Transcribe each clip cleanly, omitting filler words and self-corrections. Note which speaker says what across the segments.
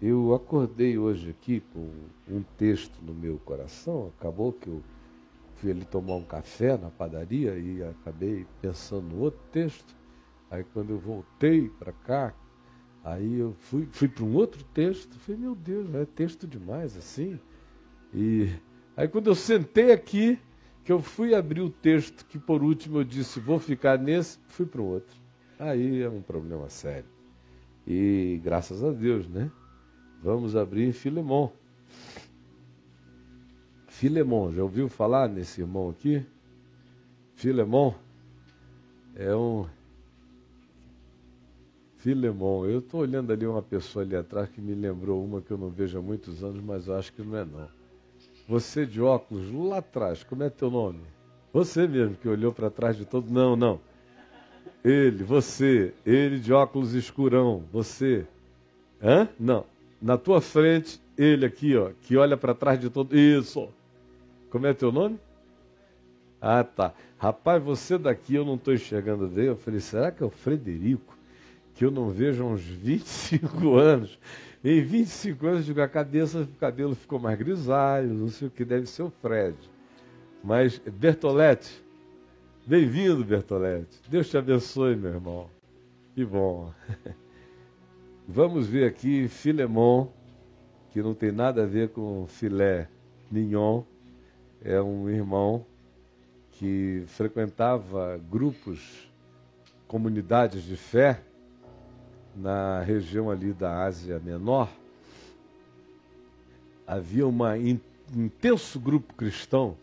Speaker 1: Eu acordei hoje aqui com um texto no meu coração. Acabou que eu fui ali tomar um café na padaria e acabei pensando no outro texto. Aí quando eu voltei para cá, aí eu fui para um outro texto. Falei, meu Deus, é texto demais assim. E aí quando eu sentei aqui, que eu fui abrir o texto, que por último eu disse, vou ficar nesse, fui para o outro. Aí é um problema sério. E graças a Deus, né? Vamos abrir em Filemão. Filemão, já ouviu falar nesse irmão aqui? Filemão é um... Filemão, eu estou olhando ali uma pessoa ali atrás que me lembrou uma que eu não vejo há muitos anos, mas eu acho que não é não. Você de óculos lá atrás, como é teu nome? Você mesmo que olhou para trás de todo... Não. Ele de óculos escurão, você. Hã? Não. Na tua frente, ele aqui, ó, que olha para trás de todo... Isso. Como é teu nome? Ah, tá. Rapaz, você daqui eu não estou enxergando bem. Eu falei, será que é o Frederico? Que eu não vejo há uns 25 anos. Em 25 anos, digo, o cabelo ficou mais grisalho, não sei o que, deve ser o Fred. Mas, Bertolete, bem-vindo, Bertolete. Deus te abençoe, meu irmão. Que bom. Vamos ver aqui Filemão, que não tem nada a ver com filé mignon. É um irmão que frequentava grupos, comunidades de fé, na região ali da Ásia Menor. Havia um intenso grupo cristão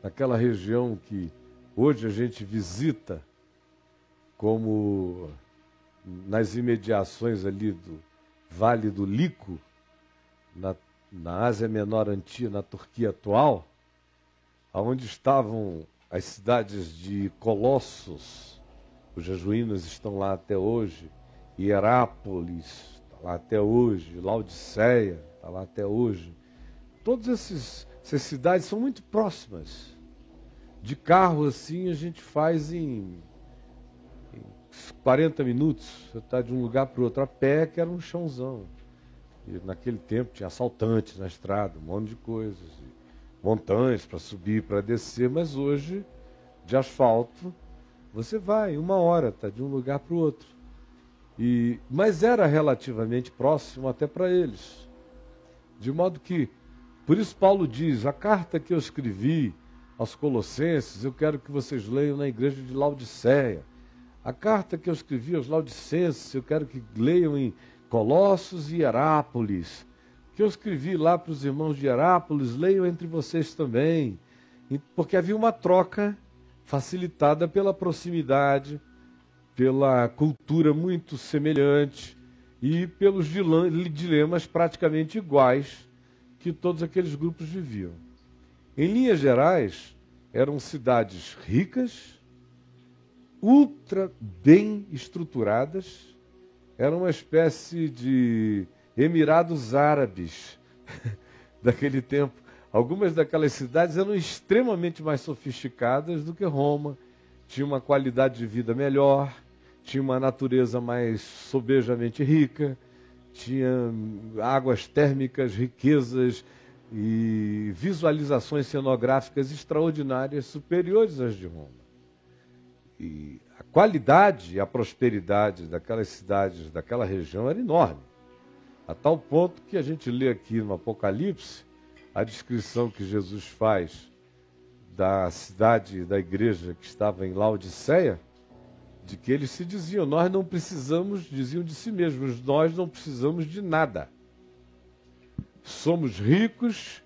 Speaker 1: naquela região que hoje a gente visita como nas imediações ali do Vale do Lico, na Ásia Menor antiga, na Turquia atual, onde estavam as cidades de Colossos, cujas ruínas estão lá até hoje, Hierápolis, está lá até hoje, Laodiceia, está lá até hoje. Todas essas cidades são muito próximas. De carro assim a gente faz em 40 minutos, você está de um lugar para o outro. A pé, que era um chãozão. E naquele tempo tinha assaltantes na estrada, um monte de coisas. Montanhas para subir, para descer, mas hoje, de asfalto, você vai, 1 hora, está de um lugar para o outro. Mas era relativamente próximo até para eles. De modo que, por isso Paulo diz, a carta que eu escrevi aos Colossenses, eu quero que vocês leiam na igreja de Laodiceia. A carta que eu escrevi aos Laodicenses, eu quero que leiam em Colossos e Hierápolis. Que eu escrevi lá para os irmãos de Hierápolis, leiam entre vocês também. Porque havia uma troca facilitada pela proximidade, pela cultura muito semelhante e pelos dilemas praticamente iguais que todos aqueles grupos viviam. Em linhas gerais, eram cidades ricas, ultra bem estruturadas, era uma espécie de Emirados Árabes daquele tempo. Algumas daquelas cidades eram extremamente mais sofisticadas do que Roma, tinha uma qualidade de vida melhor, tinha uma natureza mais sobejamente rica, tinha águas térmicas, riquezas e visualizações cenográficas extraordinárias, superiores às de Roma. E a qualidade e a prosperidade daquelas cidades, daquela região era enorme. A tal ponto que a gente lê aqui no Apocalipse a descrição que Jesus faz da cidade, da igreja que estava em Laodiceia, de que eles se diziam, nós não precisamos, diziam de si mesmos, nós não precisamos de nada. Somos ricos,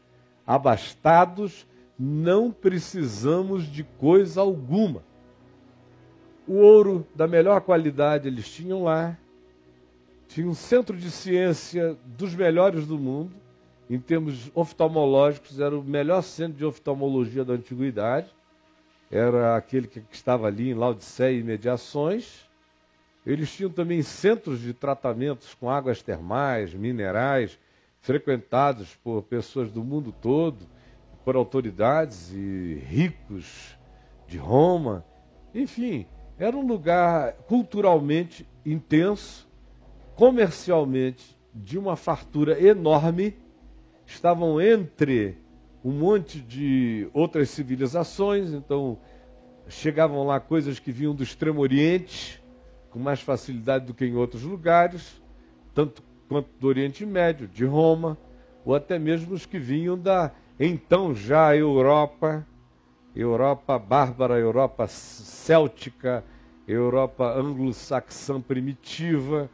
Speaker 1: abastados, não precisamos de coisa alguma. O ouro da melhor qualidade eles tinham lá, tinha um centro de ciência dos melhores do mundo, em termos oftalmológicos, era o melhor centro de oftalmologia da antiguidade, era aquele que estava ali em Laodiceia e imediações. Eles tinham também centros de tratamentos com águas termais, minerais, frequentados por pessoas do mundo todo, por autoridades e ricos de Roma. Enfim, era um lugar culturalmente intenso, comercialmente de uma fartura enorme, estavam entre um monte de outras civilizações, então chegavam lá coisas que vinham do Extremo Oriente, com mais facilidade do que em outros lugares, tanto quanto do Oriente Médio, de Roma, ou até mesmo os que vinham da então já Europa bárbara, Europa céltica, Europa anglo-saxã primitiva,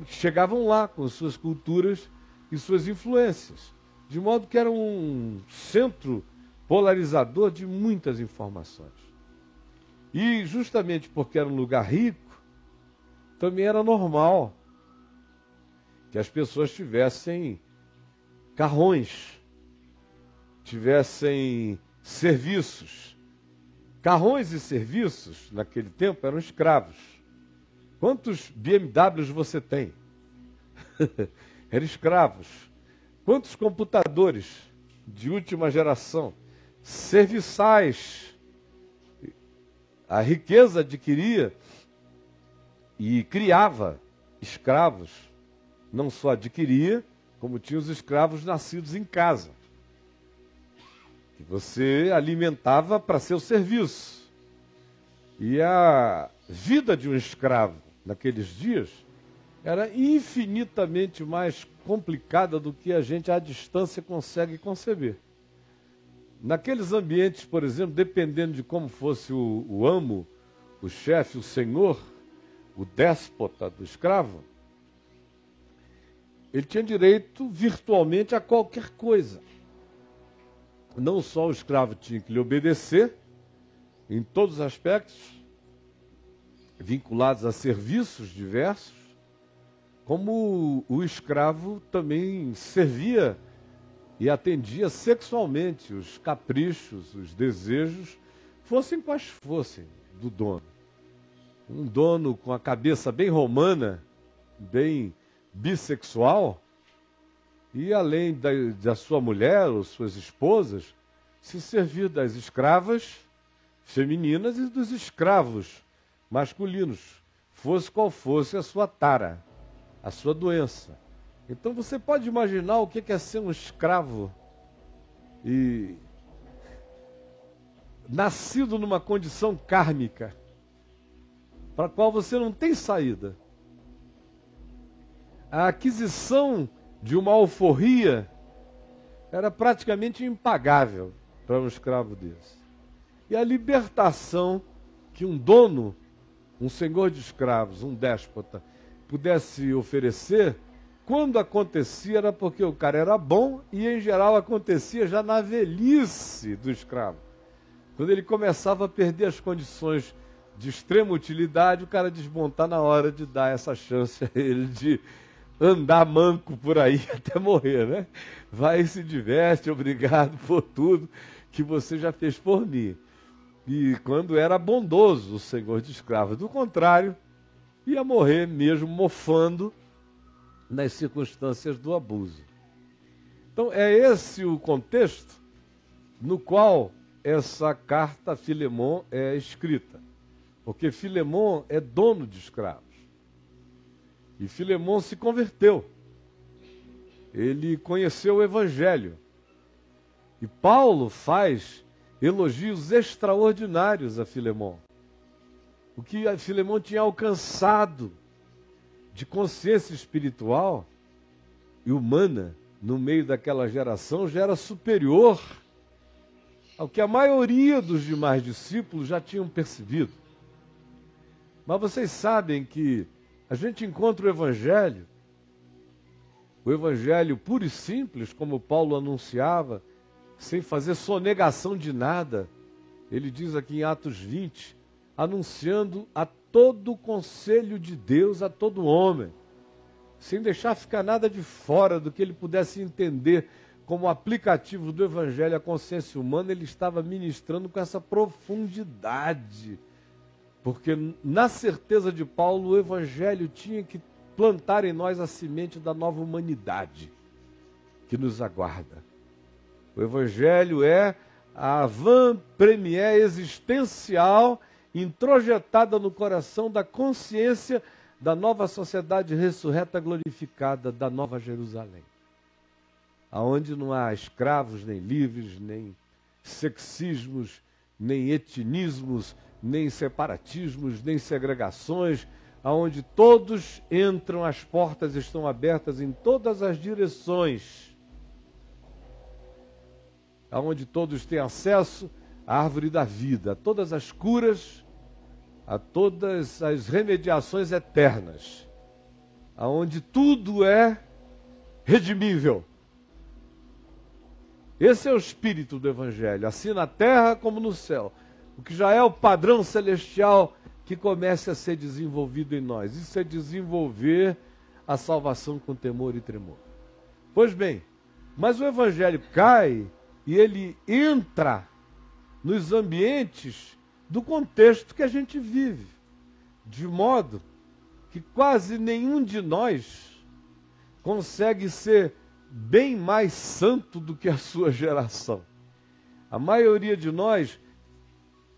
Speaker 1: chegavam lá com suas culturas e suas influências, de modo que era um centro polarizador de muitas informações. E justamente porque era um lugar rico, também era normal que as pessoas tivessem carrões, tivessem serviços. Carrões e serviços, naquele tempo, eram escravos. Quantos BMWs você tem? Eram escravos. Quantos computadores de última geração? Serviçais. A riqueza adquiria e criava escravos. Não só adquiria, como tinha os escravos nascidos em casa, que você alimentava para seu serviço. E a vida de um escravo naqueles dias era infinitamente mais complicada do que a gente à distância consegue conceber. Naqueles ambientes, por exemplo, dependendo de como fosse o amo, o chefe, o senhor, o déspota do escravo, ele tinha direito virtualmente a qualquer coisa. Não só o escravo tinha que lhe obedecer, em todos os aspectos, vinculados a serviços diversos, como o escravo também servia e atendia sexualmente os caprichos, os desejos, fossem quais fossem, do dono. Um dono com a cabeça bem romana, bem bissexual, e além da sua mulher ou suas esposas, se servir das escravas femininas e dos escravos masculinos, fosse qual fosse a sua tara, a sua doença. Então você pode imaginar o que é ser um escravo e nascido numa condição kármica, para a qual você não tem saída. A aquisição de uma alforria era praticamente impagável para um escravo desse. E a libertação que um dono, um senhor de escravos, um déspota, pudesse oferecer, quando acontecia era porque o cara era bom e, em geral, acontecia já na velhice do escravo. Quando ele começava a perder as condições de extrema utilidade, o cara desmontar na hora de dar essa chance a ele de andar manco por aí até morrer, né? Vai e se diverte, obrigado por tudo que você já fez por mim. E quando era bondoso o senhor de escravos, do contrário, ia morrer mesmo mofando nas circunstâncias do abuso. Então é esse o contexto no qual essa carta a Filemon é escrita. Porque Filemon é dono de escravos. E Filemon se converteu. Ele conheceu o Evangelho. E Paulo faz elogios extraordinários a Filemon. O que a Filemon tinha alcançado de consciência espiritual e humana no meio daquela geração já era superior ao que a maioria dos demais discípulos já tinham percebido. Mas vocês sabem que a gente encontra o Evangelho puro e simples, como Paulo anunciava, sem fazer sonegação de nada. Ele diz aqui em Atos 20, anunciando a todo o conselho de Deus, a todo homem, sem deixar ficar nada de fora do que ele pudesse entender como aplicativo do Evangelho à consciência humana. Ele estava ministrando com essa profundidade, porque na certeza de Paulo, o Evangelho tinha que plantar em nós a semente da nova humanidade que nos aguarda. O Evangelho é a avant-première existencial introjetada no coração da consciência da nova sociedade ressurreta glorificada, da Nova Jerusalém, aonde não há escravos, nem livres, nem sexismos, nem etnismos, nem separatismos, nem segregações, aonde todos entram, as portas estão abertas em todas as direções, aonde todos têm acesso à árvore da vida, a todas as curas, a todas as remediações eternas, aonde tudo é redimível. Esse é o espírito do Evangelho, assim na terra como no céu. O que já é o padrão celestial que começa a ser desenvolvido em nós. Isso é desenvolver a salvação com temor e tremor. Pois bem, mas o Evangelho cai e ele entra nos ambientes do contexto que a gente vive, de modo que quase nenhum de nós consegue ser bem mais santo do que a sua geração. A maioria de nós,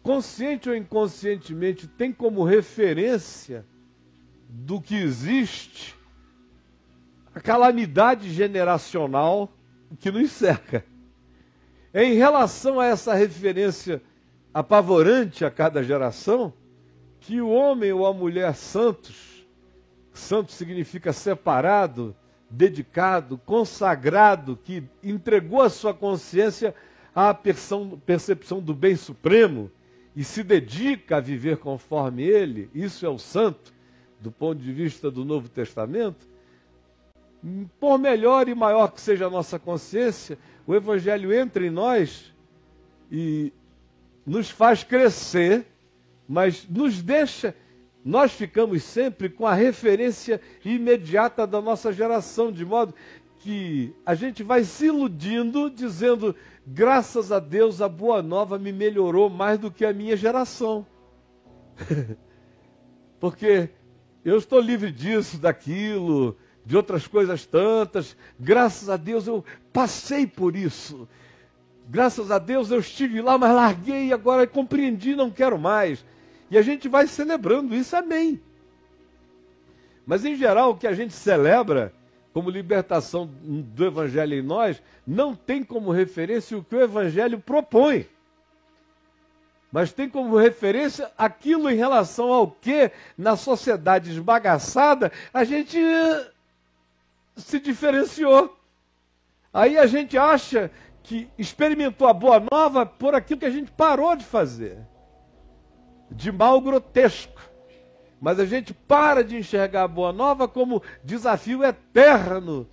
Speaker 1: consciente ou inconscientemente, tem como referência do que existe a calamidade generacional que nos cerca. É em relação a essa referência apavorante a cada geração que o homem ou a mulher santos, santo significa separado, dedicado, consagrado, que entregou a sua consciência à percepção do bem supremo e se dedica a viver conforme ele, isso é o santo, do ponto de vista do Novo Testamento. Por melhor e maior que seja a nossa consciência, o Evangelho entra em nós e nos faz crescer, mas nos deixa, nós ficamos sempre com a referência imediata da nossa geração, de modo que a gente vai se iludindo, dizendo, graças a Deus a boa nova me melhorou mais do que a minha geração. Porque eu estou livre disso, daquilo, de outras coisas tantas, graças a Deus eu passei por isso. Graças a Deus eu estive lá, mas larguei, agora compreendi, não quero mais. E a gente vai celebrando isso, amém. Mas em geral o que a gente celebra como libertação do Evangelho em nós, não tem como referência o que o Evangelho propõe. Mas tem como referência aquilo em relação ao que, na sociedade esbagaçada, a gente se diferenciou. Aí a gente acha que experimentou a boa nova por aquilo que a gente parou de fazer. De mal grotesco. Mas a gente para de enxergar a boa nova como desafio eterno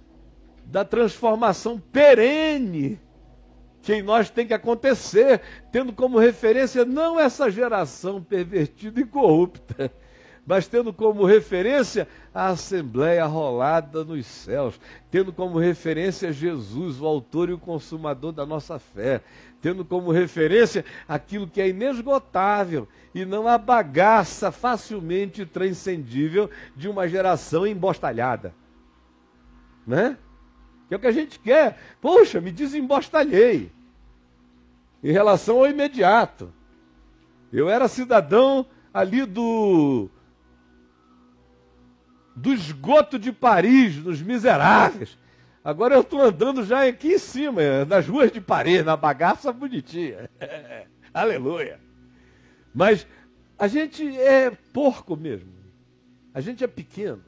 Speaker 1: da transformação perene que em nós tem que acontecer, tendo como referência não essa geração pervertida e corrupta, mas tendo como referência a Assembleia rolada nos céus, tendo como referência Jesus, o autor e o consumador da nossa fé, tendo como referência aquilo que é inesgotável e não a bagaça facilmente transcendível de uma geração embostalhada. Né? Que é o que a gente quer. Poxa, me desembostalhei. Em relação ao imediato. Eu era cidadão ali do esgoto de Paris, dos miseráveis. Agora eu estou andando já aqui em cima, nas ruas de Paris, na bagaça bonitinha. Aleluia. Mas a gente é porco mesmo. A gente é pequeno.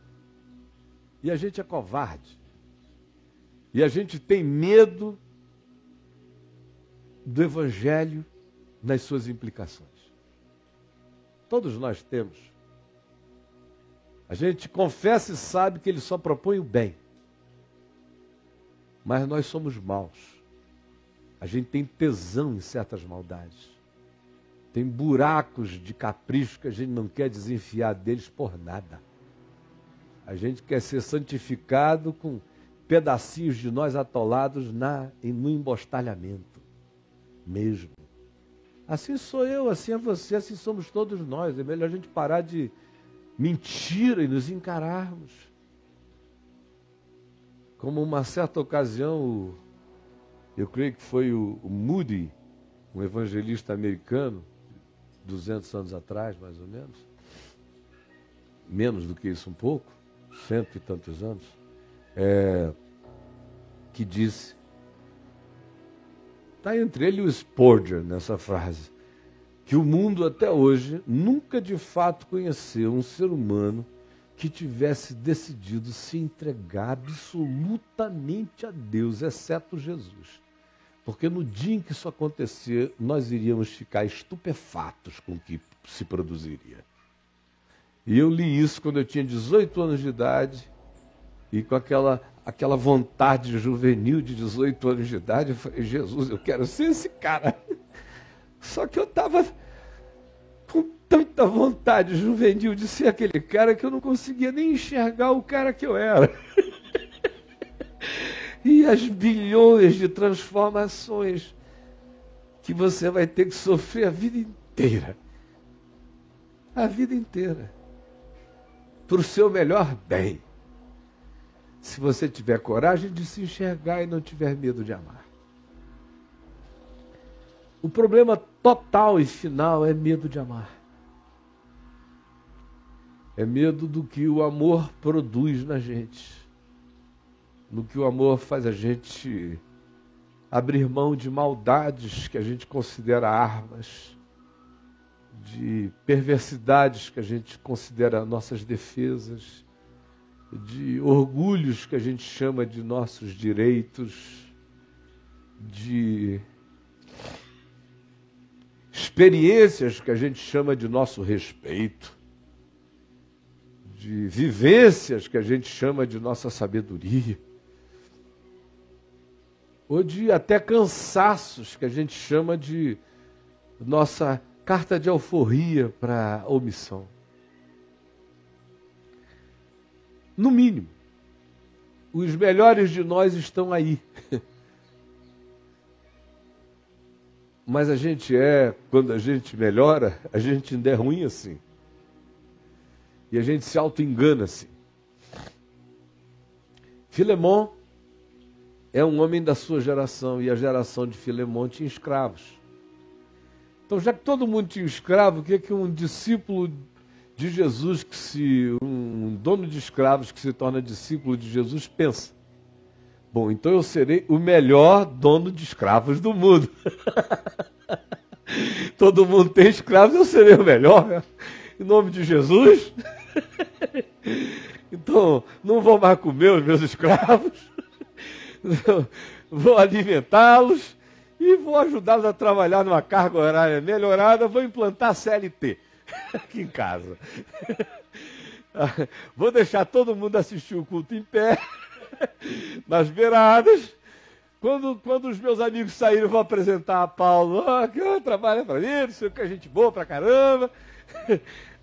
Speaker 1: E a gente é covarde. E a gente tem medo do Evangelho nas suas implicações. Todos nós temos. A gente confessa e sabe que ele só propõe o bem. Mas nós somos maus. A gente tem tesão em certas maldades. Tem buracos de capricho que a gente não quer desenfiar deles por nada. A gente quer ser santificado com pedacinhos de nós atolados no embostalhamento mesmo. Assim sou eu, assim é você, assim somos todos nós. É melhor a gente parar de mentira e nos encararmos. Como uma certa ocasião, eu creio que foi o Moody, um evangelista americano, 200 anos atrás, mais ou menos, menos do que isso um pouco, 100 e tantos anos, que disse, está entre ele e o Spurgeon nessa frase, que o mundo até hoje nunca de fato conheceu um ser humano que tivesse decidido se entregar absolutamente a Deus, exceto Jesus. Porque no dia em que isso acontecer, nós iríamos ficar estupefatos com o que se produziria. E eu li isso quando eu tinha 18 anos de idade, e com aquela vontade juvenil de 18 anos de idade, eu falei, Jesus, eu quero ser esse cara. Só que eu estava com tanta vontade juvenil de ser aquele cara que eu não conseguia nem enxergar o cara que eu era. E as bilhões de transformações que você vai ter que sofrer a vida inteira. A vida inteira. Para o seu melhor bem. Se você tiver coragem de se enxergar e não tiver medo de amar. O problema total e final é medo de amar. É medo do que o amor produz na gente. No que o amor faz a gente abrir mão de maldades que a gente considera armas, de perversidades que a gente considera nossas defesas, de orgulhos que a gente chama de nossos direitos, de experiências que a gente chama de nosso respeito, de vivências que a gente chama de nossa sabedoria, ou de até cansaços que a gente chama de nossa carta de alforria para omissão. No mínimo, os melhores de nós estão aí. Mas a gente quando a gente melhora, a gente ainda é ruim assim. E a gente se auto-engana assim. Filemon é um homem da sua geração, e a geração de Filemon tinha escravos. Então, já que todo mundo tinha escravo, o que é que um discípulo de Jesus, um dono de escravos que se torna discípulo de Jesus, pensa? Bom, então eu serei o melhor dono de escravos do mundo. Todo mundo tem escravos, eu serei o melhor, né? Em nome de Jesus. Então, não vou mais comer os meus escravos. Vou alimentá-los e vou ajudá-los a trabalhar numa carga horária melhorada. Vou implantar CLT aqui em casa. Vou deixar todo mundo assistir o culto em pé, nas beiradas. Quando os meus amigos saírem, eu vou apresentar a Paulo. Que trabalha para mim, não sei o que, gente boa pra caramba.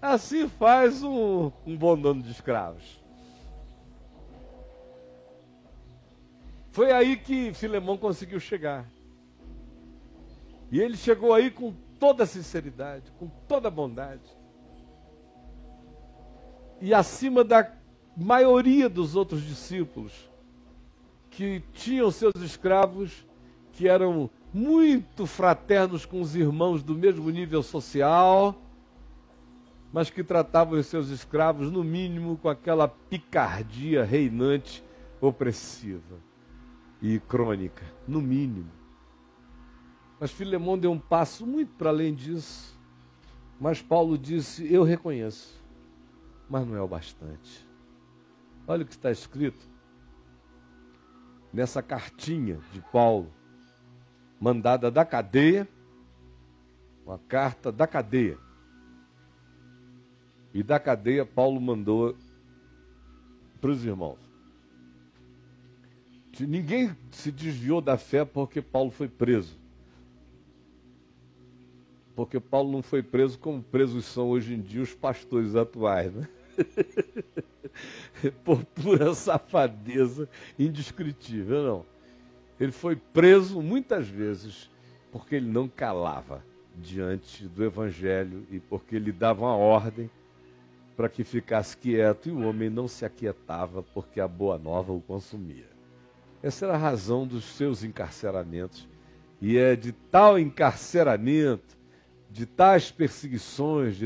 Speaker 1: Assim faz um bom dono de escravos. Foi aí que Filemon conseguiu chegar. E ele chegou aí com toda a sinceridade, com toda a bondade. E acima da maioria dos outros discípulos, que tinham seus escravos, que eram muito fraternos com os irmãos do mesmo nível social, mas que tratavam os seus escravos, no mínimo, com aquela picardia reinante, opressiva e crônica, no mínimo. Mas Filemon deu um passo muito para além disso. Mas Paulo disse, eu reconheço, mas não é o bastante. Olha o que está escrito nessa cartinha de Paulo, mandada da cadeia, uma carta da cadeia. E da cadeia Paulo mandou para os irmãos. Ninguém se desviou da fé porque Paulo foi preso. Porque Paulo não foi preso como presos são hoje em dia os pastores atuais, né? Por pura safadeza indescritível, não. Ele foi preso muitas vezes porque ele não calava diante do Evangelho e porque ele dava uma ordem para que ficasse quieto, e o homem não se aquietava porque a boa nova o consumia. Essa era a razão dos seus encarceramentos. E é de tal encarceramento, de tais perseguições,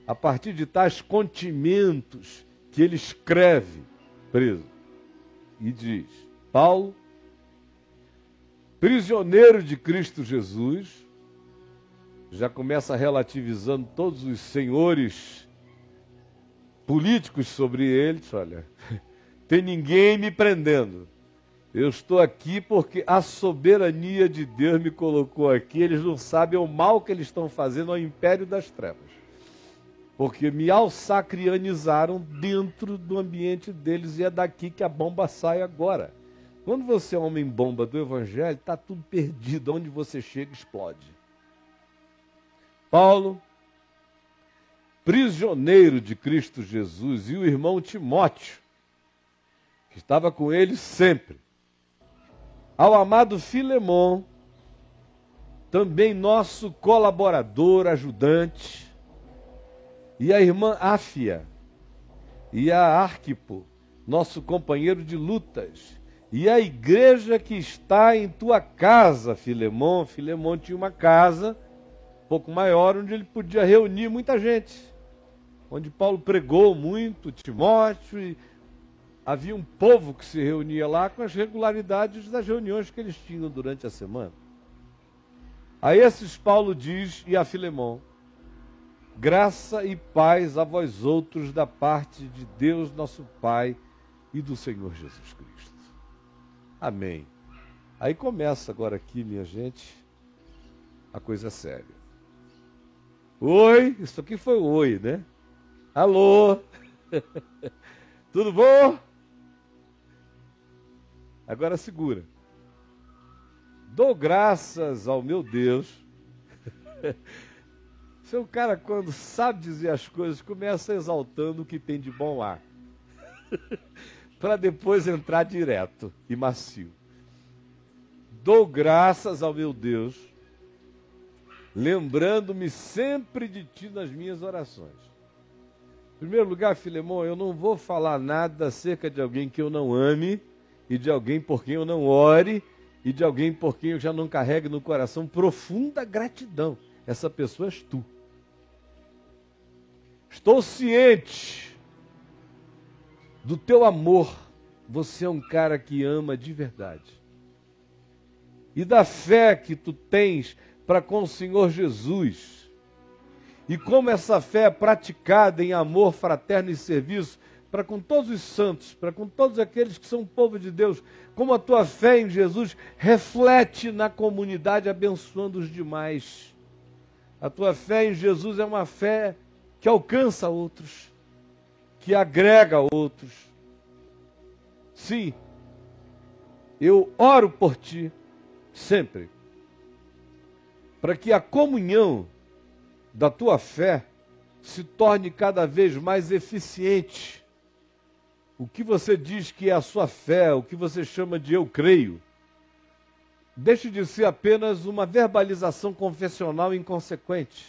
Speaker 1: a partir de tais contimentos que ele escreve preso. E diz: Paulo, prisioneiro de Cristo Jesus, já começa relativizando todos os senhores políticos sobre eles. Olha, tem ninguém me prendendo. Eu estou aqui porque a soberania de Deus me colocou aqui. Eles não sabem o mal que eles estão fazendo ao império das trevas. Porque me alsacrianizaram dentro do ambiente deles, e é daqui que a bomba sai agora. Quando você é homem-bomba do Evangelho, está tudo perdido. Onde você chega, explode. Paulo, prisioneiro de Cristo Jesus, e o irmão Timóteo, que estava com ele sempre. Ao amado Filemon, também nosso colaborador, ajudante, e a irmã Áfia, e a Arquipo, nosso companheiro de lutas, e a igreja que está em tua casa, Filemon. Filemon tinha uma casa um pouco maior, onde ele podia reunir muita gente, onde Paulo pregou muito, Timóteo, e havia um povo que se reunia lá com as regularidades das reuniões que eles tinham durante a semana. A esses Paulo diz, e a Filemon: graça e paz a vós outros da parte de Deus nosso Pai e do Senhor Jesus Cristo. Amém. Aí começa agora aqui, minha gente, a coisa séria. Oi, isso aqui foi oi, né? Alô, tudo bom? Agora segura. Dou graças ao meu Deus. Seu cara, quando sabe dizer as coisas, começa exaltando o que tem de bom lá, para depois entrar direto e macio. Dou graças ao meu Deus, lembrando-me sempre de ti nas minhas orações. Em primeiro lugar, Filemon, eu não vou falar nada acerca de alguém que eu não ame, e de alguém por quem eu não ore, e de alguém por quem eu já não carregue no coração profunda gratidão. Essa pessoa és tu. Estou ciente do teu amor. Você é um cara que ama de verdade. E da fé que tu tens para com o Senhor Jesus. E como essa fé é praticada em amor fraterno e serviço para com todos os santos, para com todos aqueles que são povo de Deus, como a tua fé em Jesus reflete na comunidade, abençoando os demais. A tua fé em Jesus é uma fé que alcança outros, que agrega outros. Sim, eu oro por ti sempre, para que a comunhão da tua fé se torne cada vez mais eficiente. O que você diz que é a sua fé, o que você chama de eu creio, deixe de ser apenas uma verbalização confessional inconsequente.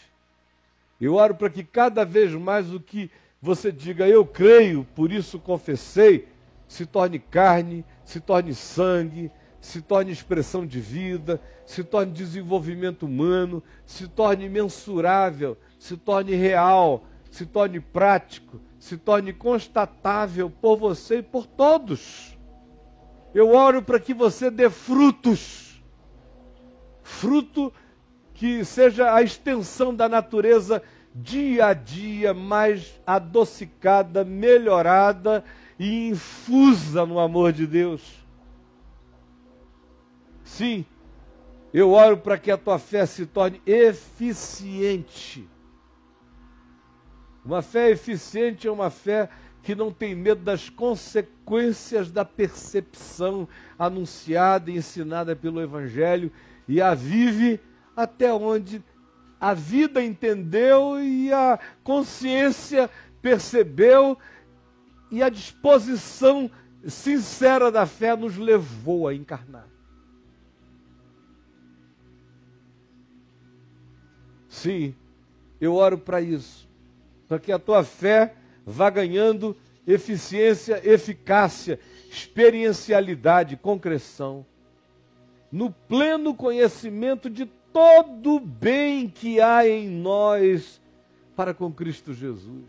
Speaker 1: Eu oro para que cada vez mais o que você diga eu creio, por isso confessei, se torne carne, se torne sangue, se torne expressão de vida, se torne desenvolvimento humano, se torne mensurável, se torne real, se torne prático, se torne constatável por você e por todos. Eu oro para que você dê frutos, fruto que seja a extensão da natureza dia a dia mais adocicada, melhorada e infusa no amor de Deus. Sim, eu oro para que a tua fé se torne eficiente. Uma fé eficiente é uma fé que não tem medo das consequências da percepção anunciada e ensinada pelo Evangelho e a vive até onde a vida entendeu e a consciência percebeu e a disposição sincera da fé nos levou a encarnar. Sim, eu oro para isso, para que a tua fé vá ganhando eficiência, eficácia, experiencialidade, concreção, no pleno conhecimento de todo o bem que há em nós, para com Cristo Jesus.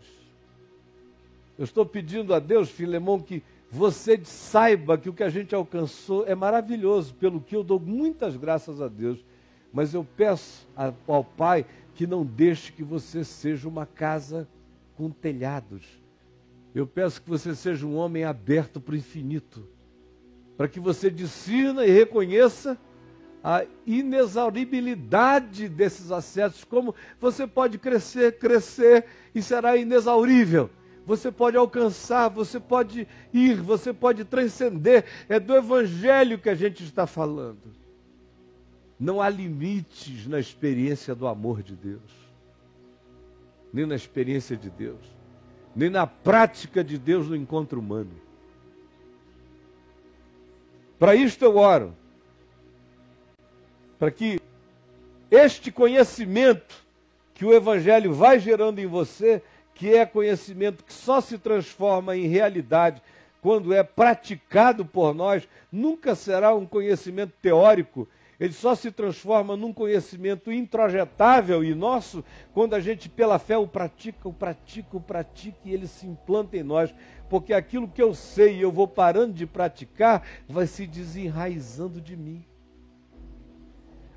Speaker 1: Eu estou pedindo a Deus, Filemão, que você saiba que o que a gente alcançou é maravilhoso, pelo que eu dou muitas graças a Deus. Mas eu peço ao Pai que não deixe que você seja uma casa com telhados. Eu peço que você seja um homem aberto para o infinito, para que você discirna e reconheça a inexauribilidade desses acessos, como você pode crescer e será inexaurível. Você pode alcançar, você pode ir, você pode transcender. É do Evangelho que a gente está falando. Não há limites na experiência do amor de Deus, nem na experiência de Deus, nem na prática de Deus no encontro humano. Para isto eu oro, para que este conhecimento que o Evangelho vai gerando em você, que é conhecimento que só se transforma em realidade quando é praticado por nós, nunca será um conhecimento teórico. Ele só se transforma num conhecimento introjetável e nosso quando a gente, pela fé, o pratica e ele se implanta em nós. Porque aquilo que eu sei e eu vou parando de praticar, vai se desenraizando de mim.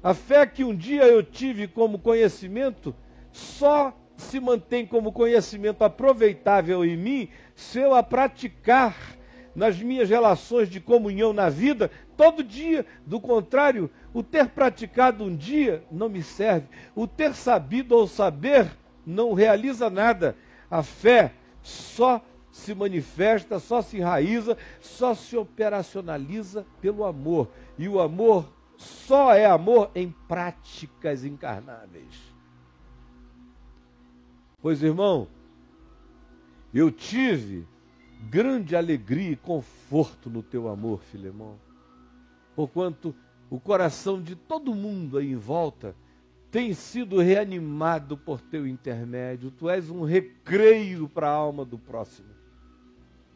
Speaker 1: A fé que um dia eu tive como conhecimento, só se mantém como conhecimento aproveitável em mim se eu a praticar nas minhas relações de comunhão na vida, todo dia. Do contrário, o ter praticado um dia não me serve. O ter sabido ou saber não realiza nada. A fé só se manifesta, só se enraiza, só se operacionaliza pelo amor. E o amor só é amor em práticas encarnáveis. Pois, irmão, eu tive grande alegria e conforto no teu amor, Filemão, porquanto o coração de todo mundo aí em volta tem sido reanimado por teu intermédio. Tu és um recreio para a alma do próximo.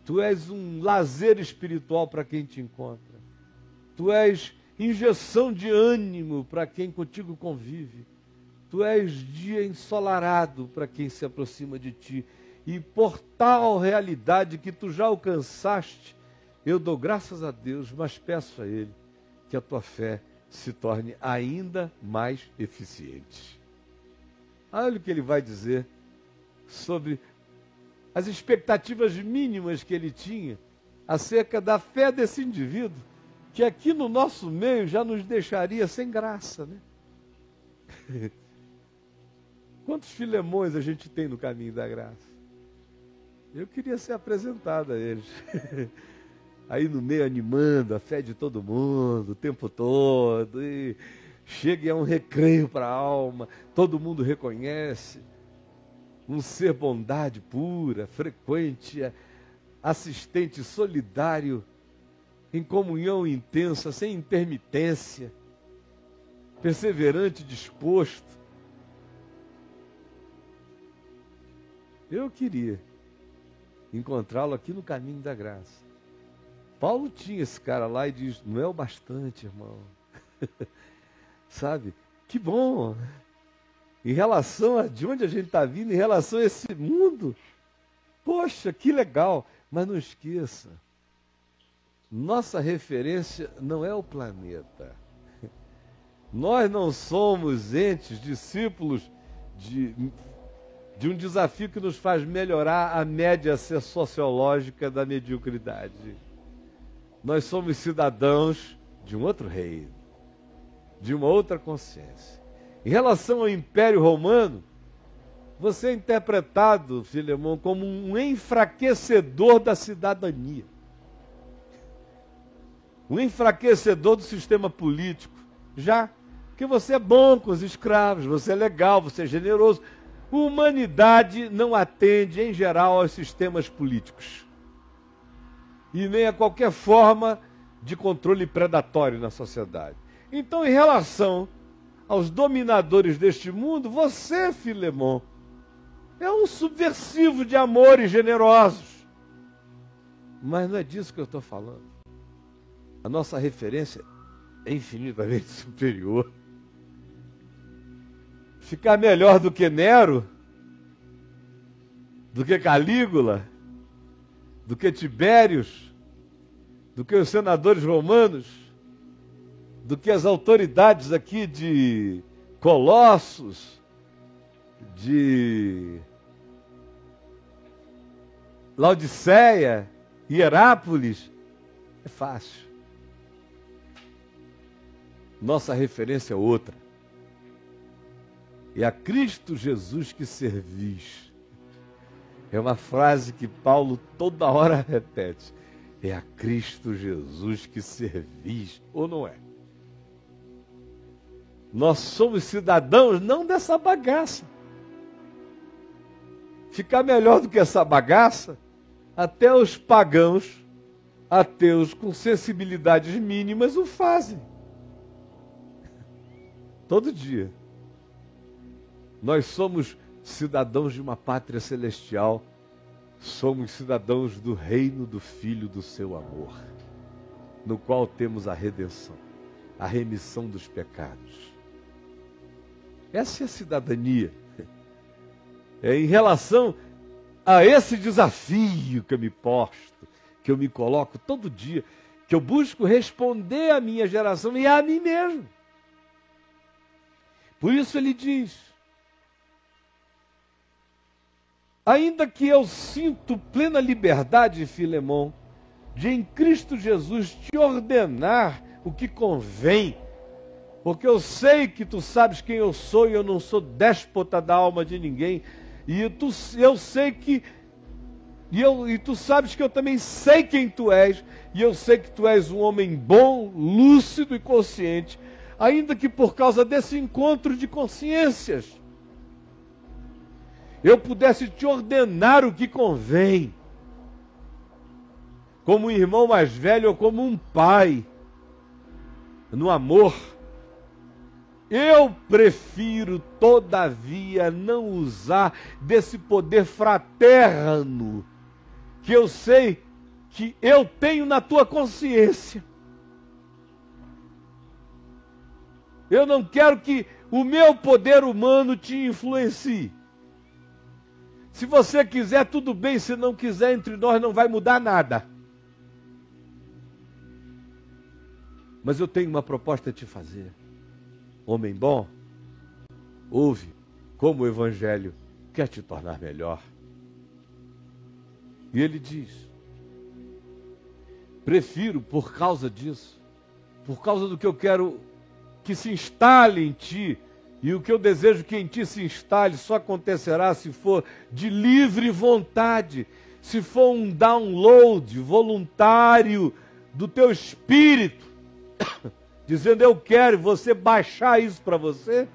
Speaker 1: Tu és um lazer espiritual para quem te encontra. Tu és injeção de ânimo para quem contigo convive. Tu és dia ensolarado para quem se aproxima de ti. E por tal realidade que tu já alcançaste, eu dou graças a Deus, mas peço a Ele que a tua fé se torne ainda mais eficiente. Olha o que ele vai dizer sobre as expectativas mínimas que ele tinha acerca da fé desse indivíduo, que aqui no nosso meio já nos deixaria sem graça, né? Quantos Filemões a gente tem no caminho da graça? Eu queria ser apresentado a eles. Aí no meio animando a fé de todo mundo, o tempo todo. E chega e é um recreio para a alma. Todo mundo reconhece. Um ser bondade pura, frequente, assistente, solidário, em comunhão intensa, sem intermitência, perseverante, disposto. Eu queria encontrá-lo aqui no caminho da graça. Paulo tinha esse cara lá e diz, não é o bastante, irmão. Sabe? Que bom. Em relação a de onde a gente está vindo, em relação a esse mundo, poxa, que legal. Mas não esqueça, nossa referência não é o planeta. Nós não somos entes, discípulos de um desafio que nos faz melhorar a média sociológica da mediocridade. Nós somos cidadãos de um outro reino, de uma outra consciência. Em relação ao Império Romano, você é interpretado, Filemão, como um enfraquecedor da cidadania. Um enfraquecedor do sistema político. Já que você é bom com os escravos, você é legal, você é generoso. A humanidade não atende, em geral, aos sistemas políticos. E nem a qualquer forma de controle predatório na sociedade. Então, em relação aos dominadores deste mundo, você, Filemão, é um subversivo de amores generosos. Mas não é disso que eu estou falando. A nossa referência é infinitamente superior. Ficar melhor do que Nero do que Calígula, do que Tibérios, do que os senadores romanos, do que as autoridades aqui de Colossos, de Laodiceia, Hierápolis. É fácil. Nossa referência é outra. É a Cristo Jesus que servis. É uma frase que Paulo toda hora repete. É a Cristo Jesus que servis, ou não é? Nós somos cidadãos não dessa bagaça. Ficar melhor do que essa bagaça, até os pagãos, ateus com sensibilidades mínimas o fazem. Todo dia. Nós somos cidadãos de uma pátria celestial, somos cidadãos do reino do Filho do seu amor, no qual temos a redenção, a remissão dos pecados. Essa é a cidadania. É em relação a esse desafio que eu me posto, que eu me coloco todo dia, que eu busco responder à minha geração e a mim mesmo. Por isso ele diz: ainda que eu sinto plena liberdade, Filemão, de em Cristo Jesus te ordenar o que convém, porque eu sei que tu sabes quem eu sou e eu não sou déspota da alma de ninguém, e eu sei que e tu sabes que eu também sei quem tu és, e eu sei que tu és um homem bom, lúcido e consciente, ainda que por causa desse encontro de consciências eu pudesse te ordenar o que convém, como um irmão mais velho ou como um pai, no amor. Eu prefiro, todavia, não usar desse poder fraterno que eu sei que eu tenho na tua consciência. Eu não quero que o meu poder humano te influencie. Se você quiser, tudo bem. Se não quiser, entre nós não vai mudar nada. Mas eu tenho uma proposta a te fazer. Homem bom, ouve como o Evangelho quer te tornar melhor. E ele diz: prefiro, por causa disso, por causa do que eu quero que se instale em ti, e o que eu desejo que em ti se instale só acontecerá se for de livre vontade, se for um download voluntário do teu espírito, dizendo eu quero, e você baixar isso para você,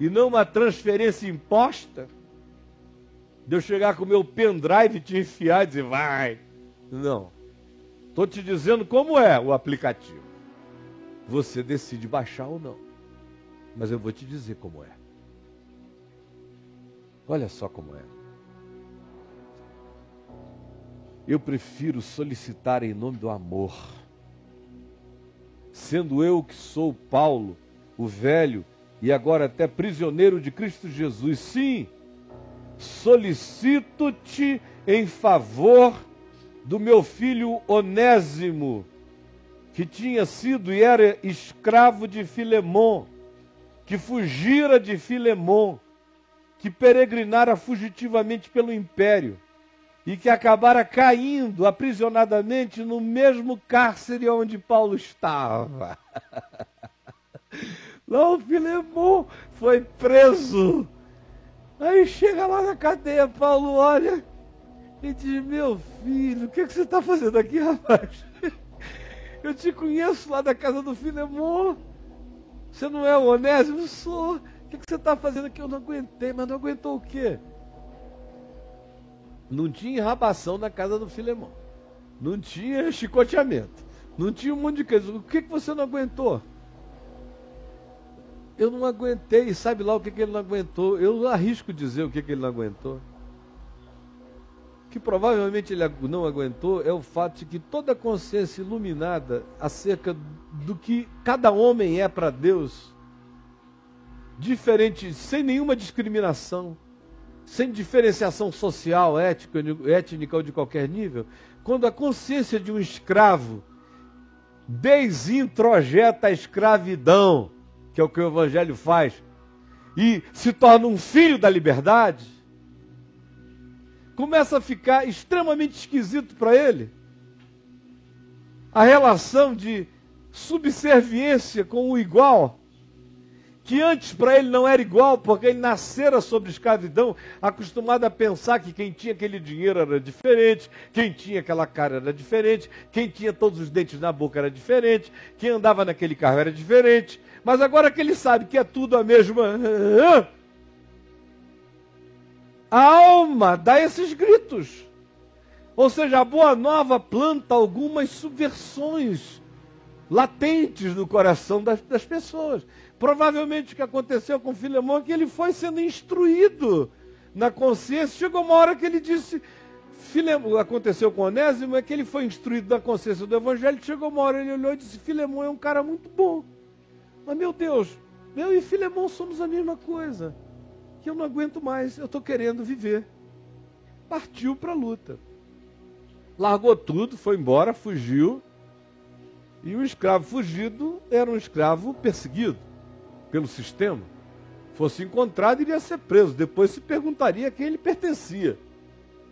Speaker 1: e não uma transferência imposta, de eu chegar com o meu pendrive e te enfiar e dizer vai. Não. Estou te dizendo como é o aplicativo. Você decide baixar ou não. Mas eu vou te dizer como é. Olha só como é. Eu prefiro solicitar em nome do amor. Sendo eu que sou Paulo, o velho, e agora até prisioneiro de Cristo Jesus. Sim, solicito-te em favor do meu filho Onésimo, que tinha sido e era escravo de Filemon, que fugira de Filemon, que peregrinara fugitivamente pelo império e que acabara caindo aprisionadamente no mesmo cárcere onde Paulo estava. Lá o Filemon foi preso. Aí chega lá na cadeia, Paulo olha e diz: meu filho, o que você está fazendo aqui, rapaz? Eu te conheço lá da casa do Filemon. Você não é o Onésimo? Eu sou. O que você está fazendo aqui? Eu não aguentei. Mas não aguentou o quê? Não tinha enrabação na casa do Filemon. Não tinha chicoteamento. Não tinha um monte de coisa. O que você não aguentou? Eu não aguentei. Sabe lá o que ele não aguentou? Eu arrisco dizer o que ele não aguentou. O que provavelmente ele não aguentou é o fato de que toda a consciência iluminada acerca do que cada homem é para Deus, diferente, sem nenhuma discriminação, sem diferenciação social, étnica ou de qualquer nível, quando a consciência de um escravo desintrojeta a escravidão, que é o que o Evangelho faz, e se torna um filho da liberdade, começa a ficar extremamente esquisito para ele a relação de subserviência com o igual, que antes para ele não era igual, porque ele nascera sob escravidão, acostumado a pensar que quem tinha aquele dinheiro era diferente, quem tinha aquela cara era diferente, quem tinha todos os dentes na boca era diferente, quem andava naquele carro era diferente. Mas agora que ele sabe que é tudo a mesma, a alma dá esses gritos. Ou seja, a Boa Nova planta algumas subversões latentes no coração das pessoas. Provavelmente o que aconteceu com Filemão é que ele foi sendo instruído na consciência. Chegou uma hora que ele disse, aconteceu com Onésimo, é que ele foi instruído na consciência do Evangelho. Chegou uma hora, ele olhou e disse, Filemão é um cara muito bom. Mas, meu Deus, eu e Filemão somos a mesma coisa. Que eu não aguento mais, eu estou querendo viver. Partiu para a luta. Largou tudo, foi embora, fugiu. E o escravo fugido era um escravo perseguido pelo sistema. Fosse encontrado, iria ser preso. Depois se perguntaria a quem ele pertencia.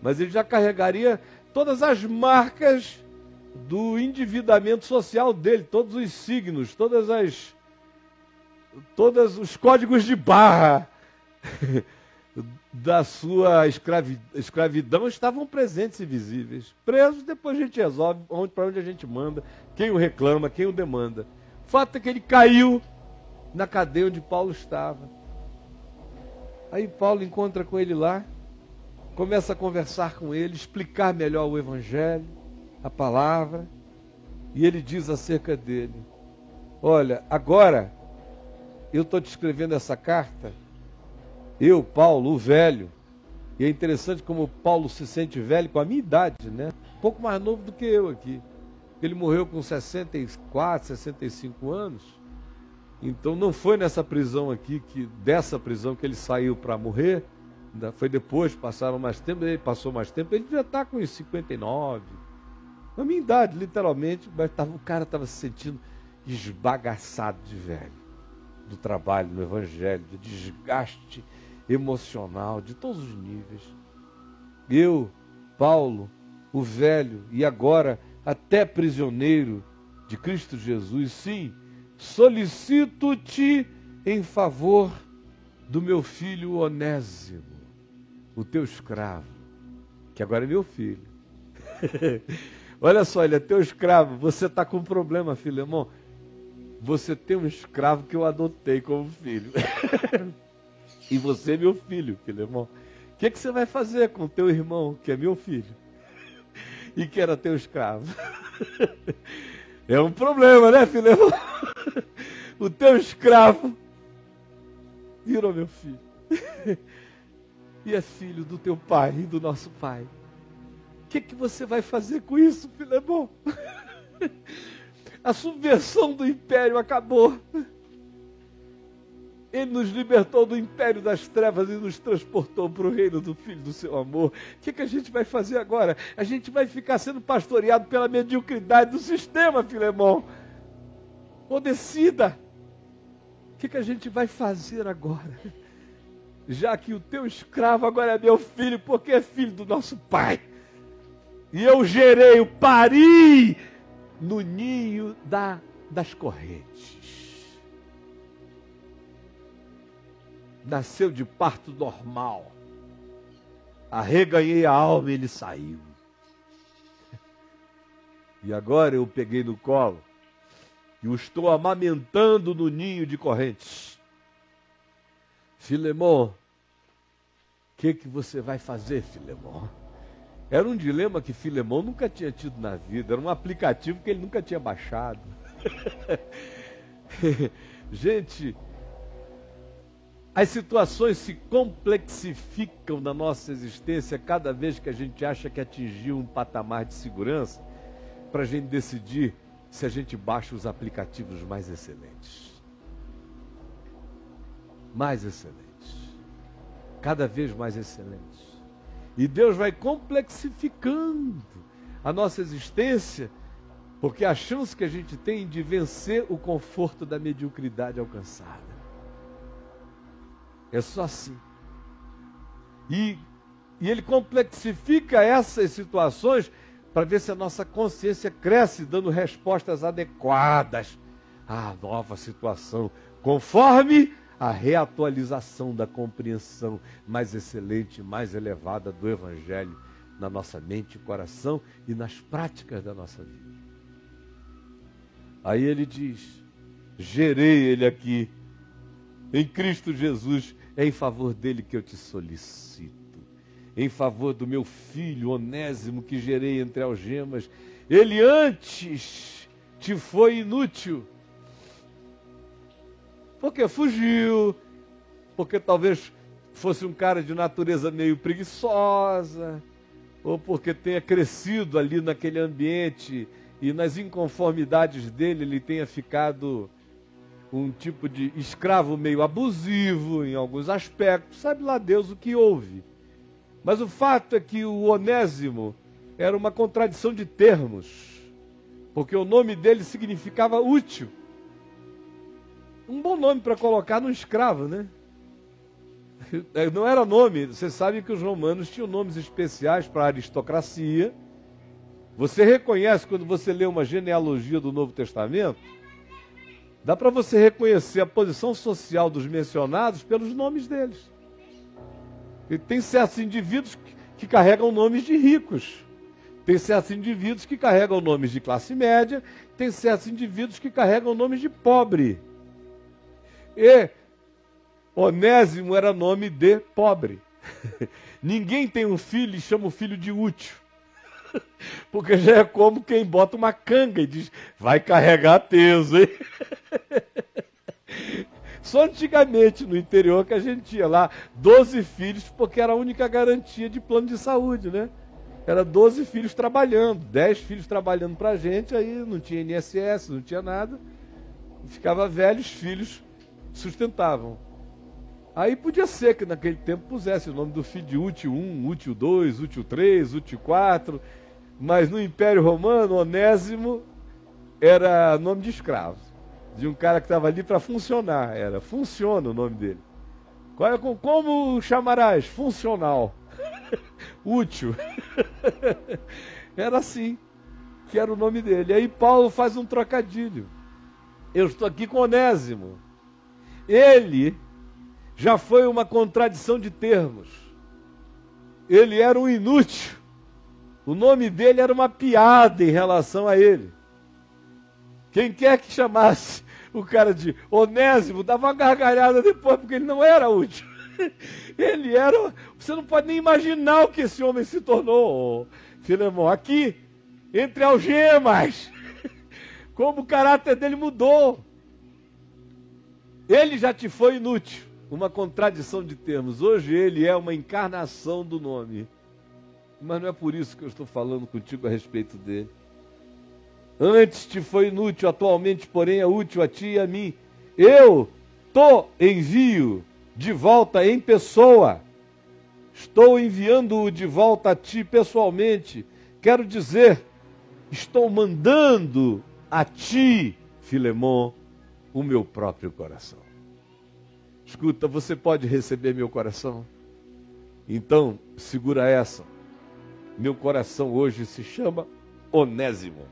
Speaker 1: Mas ele já carregaria todas as marcas do endividamento social dele, todos os signos, todos os códigos de barra da sua escravidão estavam presentes e visíveis. Presos, depois a gente resolve para onde a gente manda, quem o reclama, quem o demanda. O fato é que ele caiu na cadeia onde Paulo estava. Aí Paulo encontra com ele lá, começa a conversar com ele, explicar melhor o Evangelho, a palavra, e ele diz acerca dele, olha, agora eu estou te escrevendo essa carta, eu, Paulo, o velho, e é interessante como Paulo se sente velho com a minha idade, né? Um pouco mais novo do que eu aqui. Ele morreu com 64, 65 anos. Então não foi nessa prisão aqui, dessa prisão que ele saiu para morrer. Ainda foi depois, passaram mais tempo, ele passou mais tempo, ele já está com uns 59. A minha idade, literalmente, mas o cara estava se sentindo esbagaçado de velho. Do trabalho no Evangelho, do desgaste emocional, de todos os níveis. Eu, Paulo, o velho, e agora até prisioneiro de Cristo Jesus, sim, solicito-te em favor do meu filho Onésimo, o teu escravo, que agora é meu filho. Olha só, ele é teu escravo, você está com um problema, Filemão. Você tem um escravo que eu adotei como filho. E você é meu filho, Filemão. O que você vai fazer com o teu irmão, que é meu filho? E que era teu escravo? É um problema, né, Filemão? O teu escravo virou meu filho. E é filho do teu pai e do nosso pai. O que você vai fazer com isso, Filemão? A subversão do império acabou. Ele nos libertou do império das trevas e nos transportou para o reino do Filho do seu amor. O que a gente vai fazer agora? A gente vai ficar sendo pastoreado pela mediocridade do sistema, Filemão. Ou decida. O que a gente vai fazer agora? Já que o teu escravo agora é meu filho, porque é filho do nosso pai. E eu gerei, eu pari no ninho das correntes. Nasceu de parto normal. Arreganhei a alma e ele saiu. E agora eu o peguei no colo e o estou amamentando no ninho de correntes. Filemão, o que você vai fazer, Filemão? Era um dilema que Filemão nunca tinha tido na vida. Era um aplicativo que ele nunca tinha baixado. Gente, as situações se complexificam na nossa existência cada vez que a gente acha que atingiu um patamar de segurança para a gente decidir se a gente baixa os aplicativos mais excelentes. Mais excelentes. cada vez mais excelentes. E Deus vai complexificando a nossa existência, porque a chance que a gente tem de vencer o conforto da mediocridade alcançada. É só assim. E Ele complexifica essas situações para ver se a nossa consciência cresce, dando respostas adequadas à nova situação, conforme a reatualização da compreensão mais excelente, mais elevada do Evangelho na nossa mente e coração e nas práticas da nossa vida. Aí ele diz, gerei ele aqui, em Cristo Jesus, é em favor dele que eu te solicito, em favor do meu filho Onésimo que gerei entre algemas. Ele antes te foi inútil, porque fugiu, porque talvez fosse um cara de natureza meio preguiçosa, ou porque tenha crescido ali naquele ambiente e nas inconformidades dele ele tenha ficado um tipo de escravo meio abusivo em alguns aspectos, sabe lá Deus o que houve. Mas o fato é que o Onésimo era uma contradição de termos, porque o nome dele significava útil. Um bom nome para colocar num escravo, né? Não era nome, você sabe que os romanos tinham nomes especiais para a aristocracia. Você reconhece quando você lê uma genealogia do Novo Testamento, dá para você reconhecer a posição social dos mencionados pelos nomes deles. E tem certos indivíduos que carregam nomes de ricos, tem certos indivíduos que carregam nomes de classe média, tem certos indivíduos que carregam nomes de pobre. E Onésimo era nome de pobre. Ninguém tem um filho e chama o filho de útil. Porque já é como quem bota uma canga e diz, vai carregar peso, hein? Só antigamente no interior que a gente tinha lá 12 filhos, porque era a única garantia de plano de saúde, né? Era 12 filhos trabalhando, 10 filhos trabalhando pra gente, aí não tinha INSS, não tinha nada. Ficava velho, os filhos sustentavam. Aí podia ser que naquele tempo pusesse o nome do filho de útil 1, útil 2, útil 3, útil 4, mas no Império Romano, Onésimo era nome de escravo, de um cara que estava ali para funcionar, era funciona o nome dele. Como chamarás? Funcional. Útil. Era assim que era o nome dele. Aí Paulo faz um trocadilho. Eu estou aqui com Onésimo. Ele já foi uma contradição de termos. Ele era um inútil. O nome dele era uma piada em relação a ele. Quem quer que chamasse o cara de Onésimo, dava uma gargalhada depois, porque ele não era útil. Ele era... Você não pode nem imaginar o que esse homem se tornou, Filemão. Aqui, entre algemas. Como o caráter dele mudou. Ele já te foi inútil. Uma contradição de termos. Hoje ele é uma encarnação do nome. Mas não é por isso que eu estou falando contigo a respeito dele. Antes te foi inútil, atualmente, porém, é útil a ti e a mim. Eu envio de volta em pessoa. Estou enviando-o de volta a ti pessoalmente. Quero dizer, estou mandando a ti, Filemão, o meu próprio coração. Escuta, você pode receber meu coração? Então, segura essa. Meu coração hoje se chama Onésimo.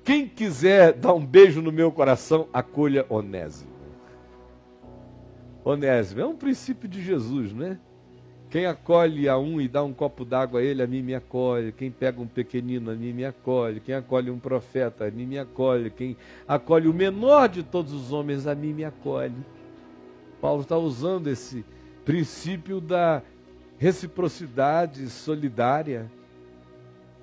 Speaker 1: Quem quiser dar um beijo no meu coração, acolha Onésimo. Onésimo é um princípio de Jesus, né? Quem acolhe a um e dá um copo d'água a ele, a mim me acolhe. Quem pega um pequenino, a mim me acolhe. Quem acolhe um profeta, a mim me acolhe. Quem acolhe o menor de todos os homens, a mim me acolhe. Paulo está usando esse princípio da reciprocidade solidária,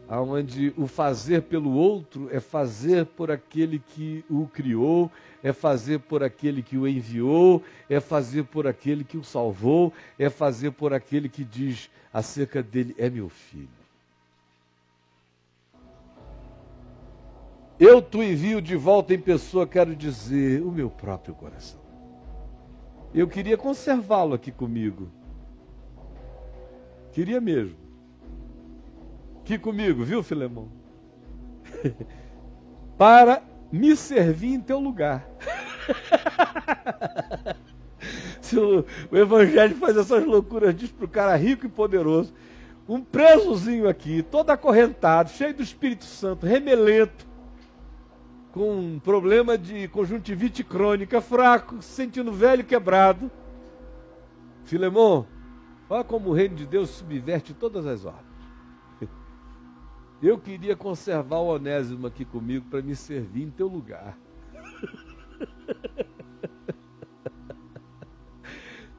Speaker 1: onde o fazer pelo outro é fazer por aquele que o criou, é fazer por aquele que o enviou, é fazer por aquele que o salvou, é fazer por aquele que diz acerca dele, é meu filho. Eu te envio de volta em pessoa, quero dizer, o meu próprio coração. Eu queria conservá-lo aqui comigo, Queria mesmo. Aqui comigo, viu, Filemão? Para me servir em teu lugar. Se o evangelho faz essas loucuras, diz para o cara rico e poderoso, um presozinho aqui, todo acorrentado, cheio do Espírito Santo, remelento, com um problema de conjuntivite crônica, fraco, se sentindo velho e quebrado. Filemão, olha como o reino de Deus subverte todas as ordens. Eu queria conservar o Onésimo aqui comigo para me servir em teu lugar.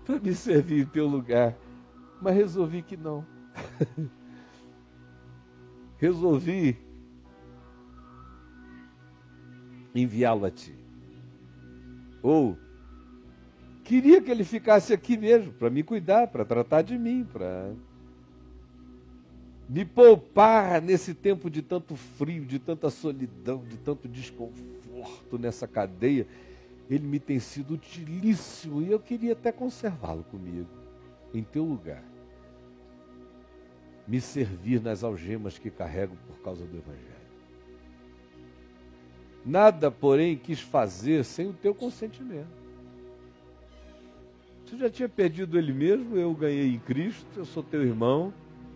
Speaker 1: Para me servir em teu lugar. Mas resolvi que não. Resolvi enviá-lo a ti. Ou queria que ele ficasse aqui mesmo, para me cuidar, para tratar de mim, para me poupar nesse tempo de tanto frio, de tanta solidão, de tanto desconforto nessa cadeia. Ele me tem sido utilíssimo e eu queria até conservá-lo comigo, em teu lugar. Me servir nas algemas que carrego por causa do Evangelho. Nada, porém, quis fazer sem o teu consentimento. Você já tinha perdido ele mesmo, eu ganhei em Cristo, eu sou teu irmão.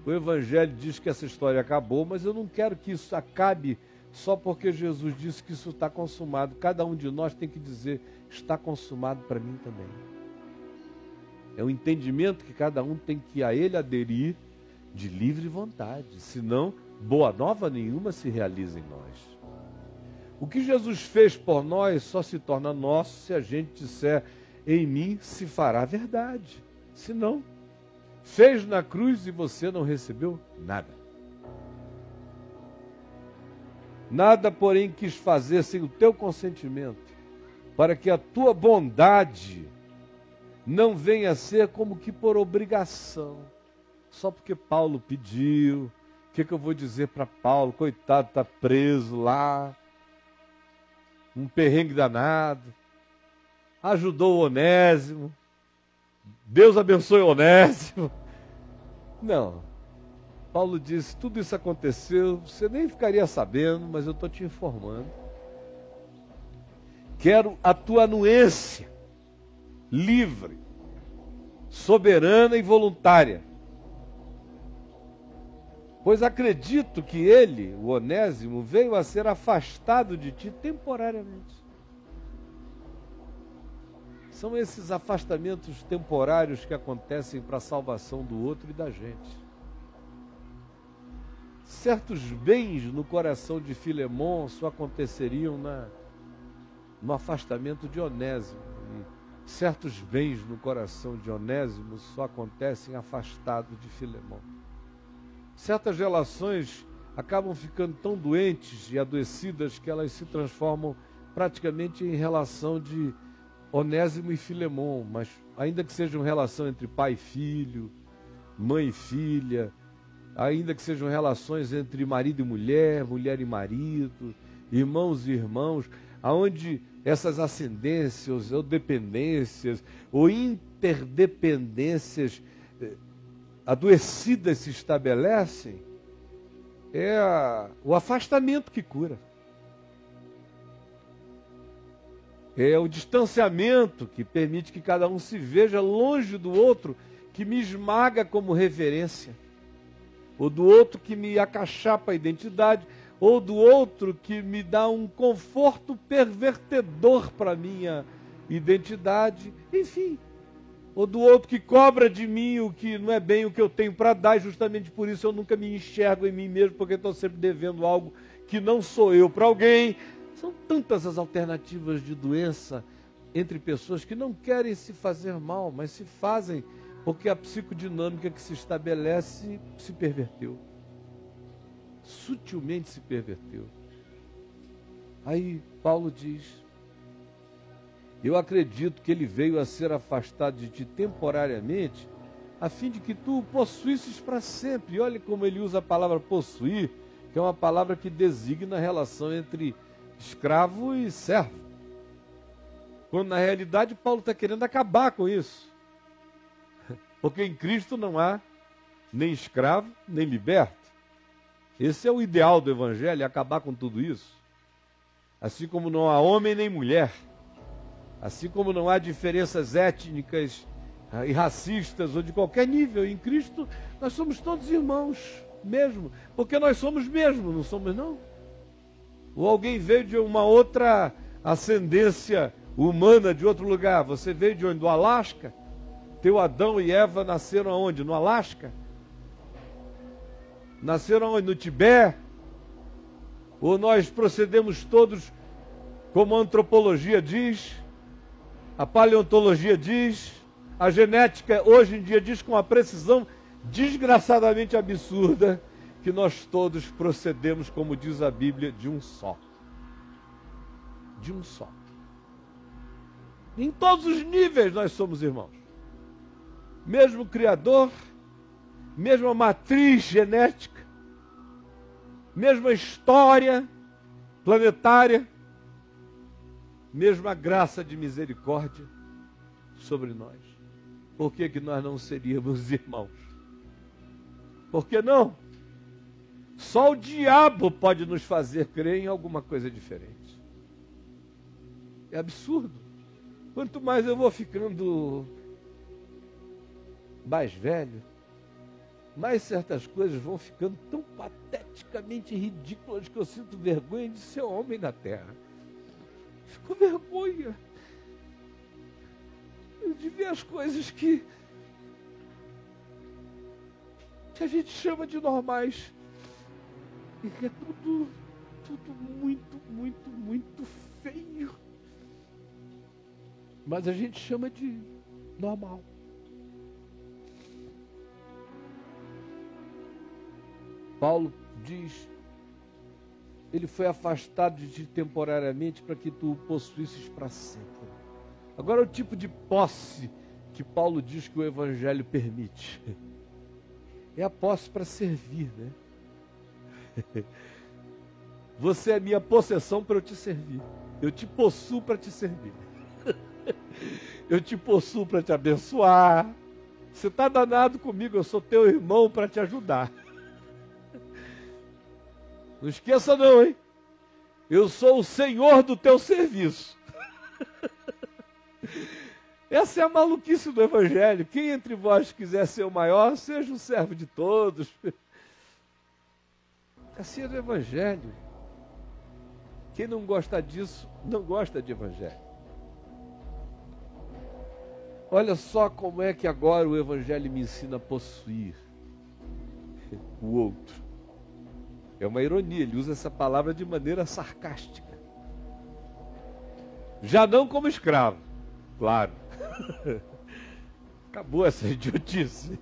Speaker 1: O Evangelho diz que essa história acabou, mas eu não quero que isso acabe só porque Jesus disse que isso está consumado. Cada um de nós tem que dizer, está consumado para mim também. É um entendimento que cada um tem que a ele aderir de livre vontade, senão boa nova nenhuma se realiza em nós. O que Jesus fez por nós só se torna nosso se a gente disser, em mim se fará verdade. Se não, fez na cruz e você não recebeu nada. Nada, porém, quis fazer sem o teu consentimento, para que a tua bondade não venha a ser como que por obrigação. Só porque Paulo pediu, o que eu vou dizer para Paulo? Coitado, está preso lá, um perrengue danado, ajudou o Onésimo, Deus abençoe o Onésimo. Não. Paulo disse, tudo isso aconteceu, você nem ficaria sabendo, mas eu estou te informando. Quero a tua anuência, livre, soberana e voluntária. Pois acredito que ele, o Onésimo, veio a ser afastado de ti temporariamente. São esses afastamentos temporários que acontecem para a salvação do outro e da gente. Certos bens no coração de Filemão só aconteceriam no afastamento de Onésimo. E certos bens no coração de Onésimo só acontecem afastado de Filemão. Certas relações acabam ficando tão doentes e adoecidas que elas se transformam praticamente em relação de Onésimo e Filemão, mas ainda que seja uma relação entre pai e filho, mãe e filha, ainda que sejam relações entre marido e mulher, mulher e marido, irmãos e irmãos, aonde essas ascendências ou dependências ou interdependências adoecidas se estabelecem, é o afastamento que cura. É o distanciamento que permite que cada um se veja longe do outro, que me esmaga como referência. Ou do outro que me acachapa a identidade, ou do outro que me dá um conforto pervertedor para a minha identidade, enfim. Ou do outro que cobra de mim o que não é bem o que eu tenho para dar, e justamente por isso eu nunca me enxergo em mim mesmo, porque estou sempre devendo algo que não sou eu para alguém. São tantas as alternativas de doença entre pessoas que não querem se fazer mal, mas se fazem porque a psicodinâmica que se estabelece se perverteu. Sutilmente se perverteu. Aí Paulo diz, eu acredito que ele veio a ser afastado de ti temporariamente, a fim de que tu o possuísses para sempre. E olha como ele usa a palavra possuir, que é uma palavra que designa a relação entre escravo e servo. Quando na realidade Paulo está querendo acabar com isso. Porque em Cristo não há nem escravo, nem liberto. Esse é o ideal do Evangelho, acabar com tudo isso. Assim como não há homem nem mulher, assim como não há diferenças étnicas e racistas ou de qualquer nível, em Cristo nós somos todos irmãos, mesmo, porque nós somos mesmo, não somos não? Ou alguém veio de uma outra ascendência humana de outro lugar? Você veio de onde? Do Alasca? Teu Adão e Eva nasceram aonde? No Alasca? Nasceram aonde? No Tibete? Ou nós procedemos todos como a antropologia diz, a paleontologia diz, a genética hoje em dia diz com uma precisão desgraçadamente absurda, que nós todos procedemos, como diz a Bíblia, de um só. De um só. Em todos os níveis nós somos irmãos. Mesmo Criador, mesma matriz genética, mesma história planetária, mesma graça de misericórdia sobre nós. Por que que nós não seríamos irmãos? Por que não? Só o diabo pode nos fazer crer em alguma coisa diferente. É absurdo. Quanto mais eu vou ficando mais velho, mais certas coisas vão ficando tão pateticamente ridículas que eu sinto vergonha de ser homem na terra. Fico vergonha de ver as coisas que a gente chama de normais. E que é tudo muito feio. Mas a gente chama de normal. Paulo diz, ele foi afastado de ti temporariamente para que tu o possuísses para sempre. Agora o tipo de posse que Paulo diz que o Evangelho permite. É a posse para servir, né? Você é minha possessão para eu te servir. Eu te possuo para te servir. Eu te possuo para te abençoar. Você está danado comigo, eu sou teu irmão para te ajudar. Não esqueça não, hein? Eu sou o Senhor do teu serviço. Essa é a maluquice do Evangelho. Quem entre vós quiser ser o maior, seja o servo de todos. Assim é do Evangelho. Quem não gosta disso, não gosta de Evangelho. Olha só como é que agora o Evangelho me ensina a possuir o outro. É uma ironia, ele usa essa palavra de maneira sarcástica. Já não como escravo, claro. Acabou essa idiotice.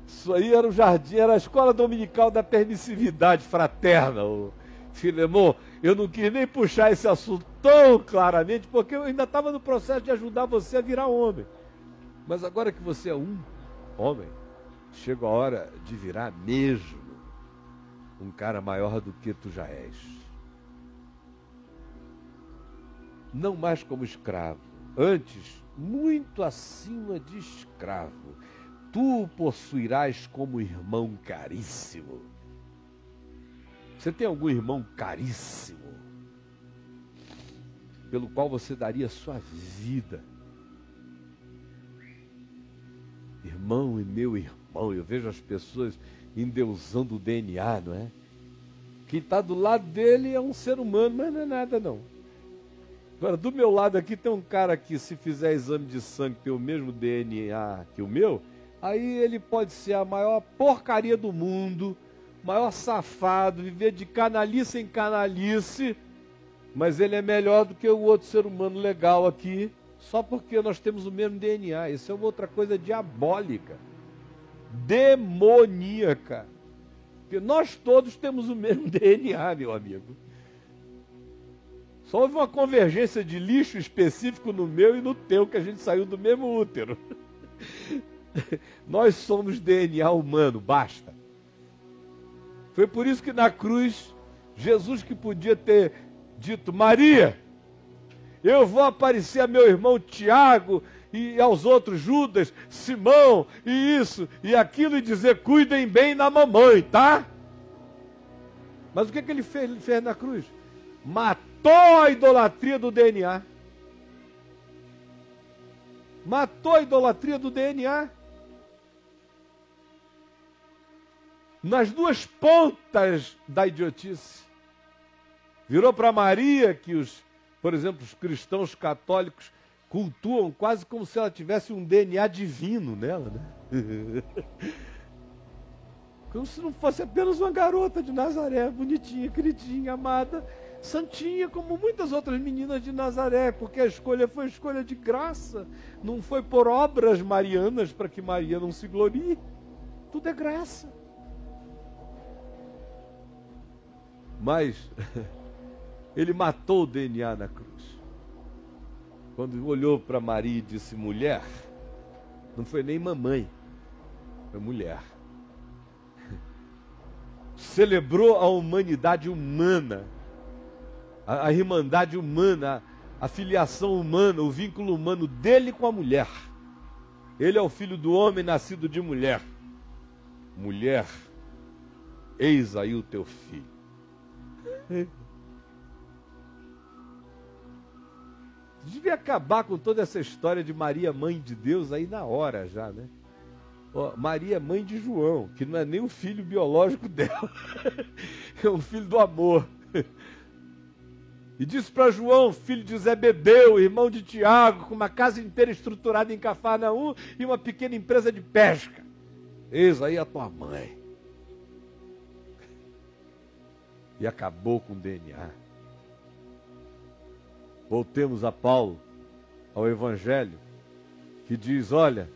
Speaker 1: Isso aí era o jardim, era a escola dominical da permissividade fraterna, o Filemon. Eu não quis nem puxar esse assunto tão claramente, porque eu ainda estava no processo de ajudar você a virar homem. Mas agora que você é um homem, chega a hora de virar mesmo um cara maior do que tu já és. Não mais como escravo, antes, muito acima de escravo. Tu o possuirás como irmão caríssimo. Você tem algum irmão caríssimo pelo qual você daria sua vida? Irmão e meu irmão, eu vejo as pessoas endeusando o DNA, não é? Quem está do lado dele é um ser humano, mas não é nada não. Agora, do meu lado aqui tem um cara que, se fizer exame de sangue, tem o mesmo DNA que o meu, aí ele pode ser a maior porcaria do mundo, maior safado, viver de canalice em canalice, mas ele é melhor do que o outro ser humano legal aqui, só porque nós temos o mesmo DNA. Isso é uma outra coisa diabólica, demoníaca, porque nós todos temos o mesmo DNA, meu amigo. Só houve uma convergência de lixo específico no meu e no teu, que a gente saiu do mesmo útero. Nós somos DNA humano, basta. Foi por isso que na cruz, Jesus, que podia ter dito, Maria, eu vou aparecer a meu irmão Tiago e aos outros, Judas, Simão, e isso, e aquilo, e dizer, cuidem bem da mamãe, tá? Mas o que ele fez na cruz? Matou a idolatria do DNA. Matou a idolatria do DNA. Nas duas pontas da idiotice. Virou para Maria, que por exemplo, os cristãos católicos cultuam quase como se ela tivesse um DNA divino nela, né? Como se não fosse apenas uma garota de Nazaré, bonitinha, queridinha, amada, santinha, como muitas outras meninas de Nazaré, porque a escolha foi escolha de graça, não foi por obras marianas para que Maria não se glorie. Tudo é graça. Mas ele matou o DNA na cruz. Quando olhou para Maria e disse mulher, não foi nem mamãe, foi mulher. Celebrou a humanidade humana, a irmandade humana, a filiação humana, o vínculo humano dele com a mulher. Ele é o filho do homem nascido de mulher. Mulher, eis aí o teu filho. Devia acabar com toda essa história de Maria, mãe de Deus, aí na hora já, né? Ó, Maria, mãe de João, que não é nem o filho biológico dela, é um filho do amor. E disse para João, filho de Zebedeu, irmão de Tiago, com uma casa inteira estruturada em Cafarnaum e uma pequena empresa de pesca. Eis aí a tua mãe. E acabou com o DNA. Voltemos a Paulo, ao Evangelho, que diz, olha,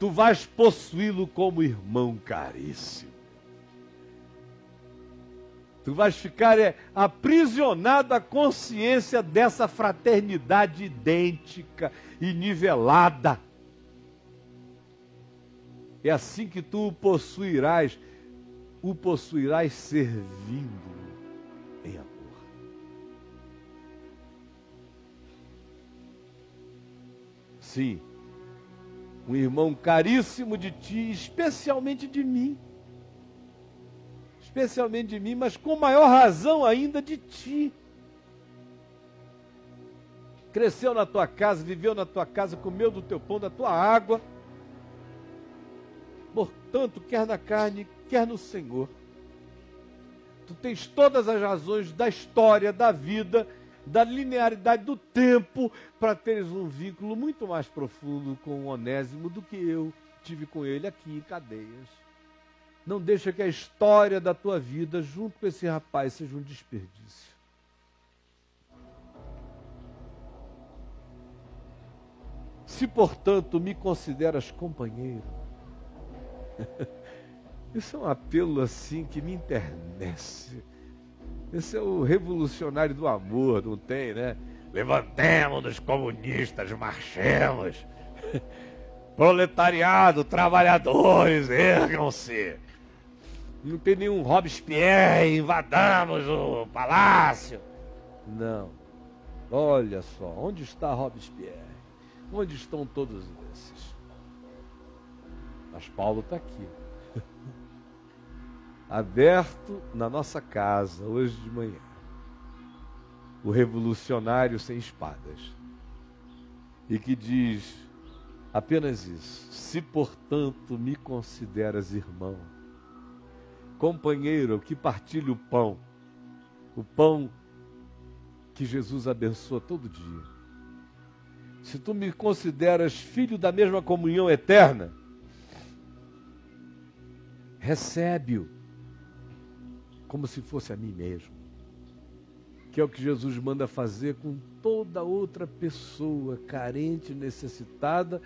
Speaker 1: tu vais possuí-lo como irmão caríssimo. Tu vais ficar aprisionado à consciência dessa fraternidade idêntica e nivelada. É assim que tu o possuirás servindo em amor. Sim, um irmão caríssimo de ti, especialmente de mim. Especialmente de mim, mas com maior razão ainda de ti. Cresceu na tua casa, viveu na tua casa, comeu do teu pão, da tua água. Portanto, quer na carne, quer no Senhor. Tu tens todas as razões da história, da vida, da linearidade do tempo, para teres um vínculo muito mais profundo com o Onésimo do que eu tive com ele aqui em Cadeias. Não deixa que a história da tua vida, junto com esse rapaz, seja um desperdício. Se, portanto, me consideras companheiro, isso é um apelo assim que me enternece. Esse é o revolucionário do amor, não tem, né? Levantemos-nos comunistas, marchemos. Proletariado, trabalhadores, ergam-se. Não tem nenhum Robespierre, invadamos o palácio. Não. Olha só, onde está Robespierre? Onde estão todos esses? Mas Paulo está aqui. Aberto na nossa casa, hoje de manhã. O revolucionário sem espadas. E que diz apenas isso. Se, portanto, me consideras irmão, companheiro que partilha o pão que Jesus abençoa todo dia. Se tu me consideras filho da mesma comunhão eterna, recebe-o como se fosse a mim mesmo. Que é o que Jesus manda fazer com toda outra pessoa carente, necessitada,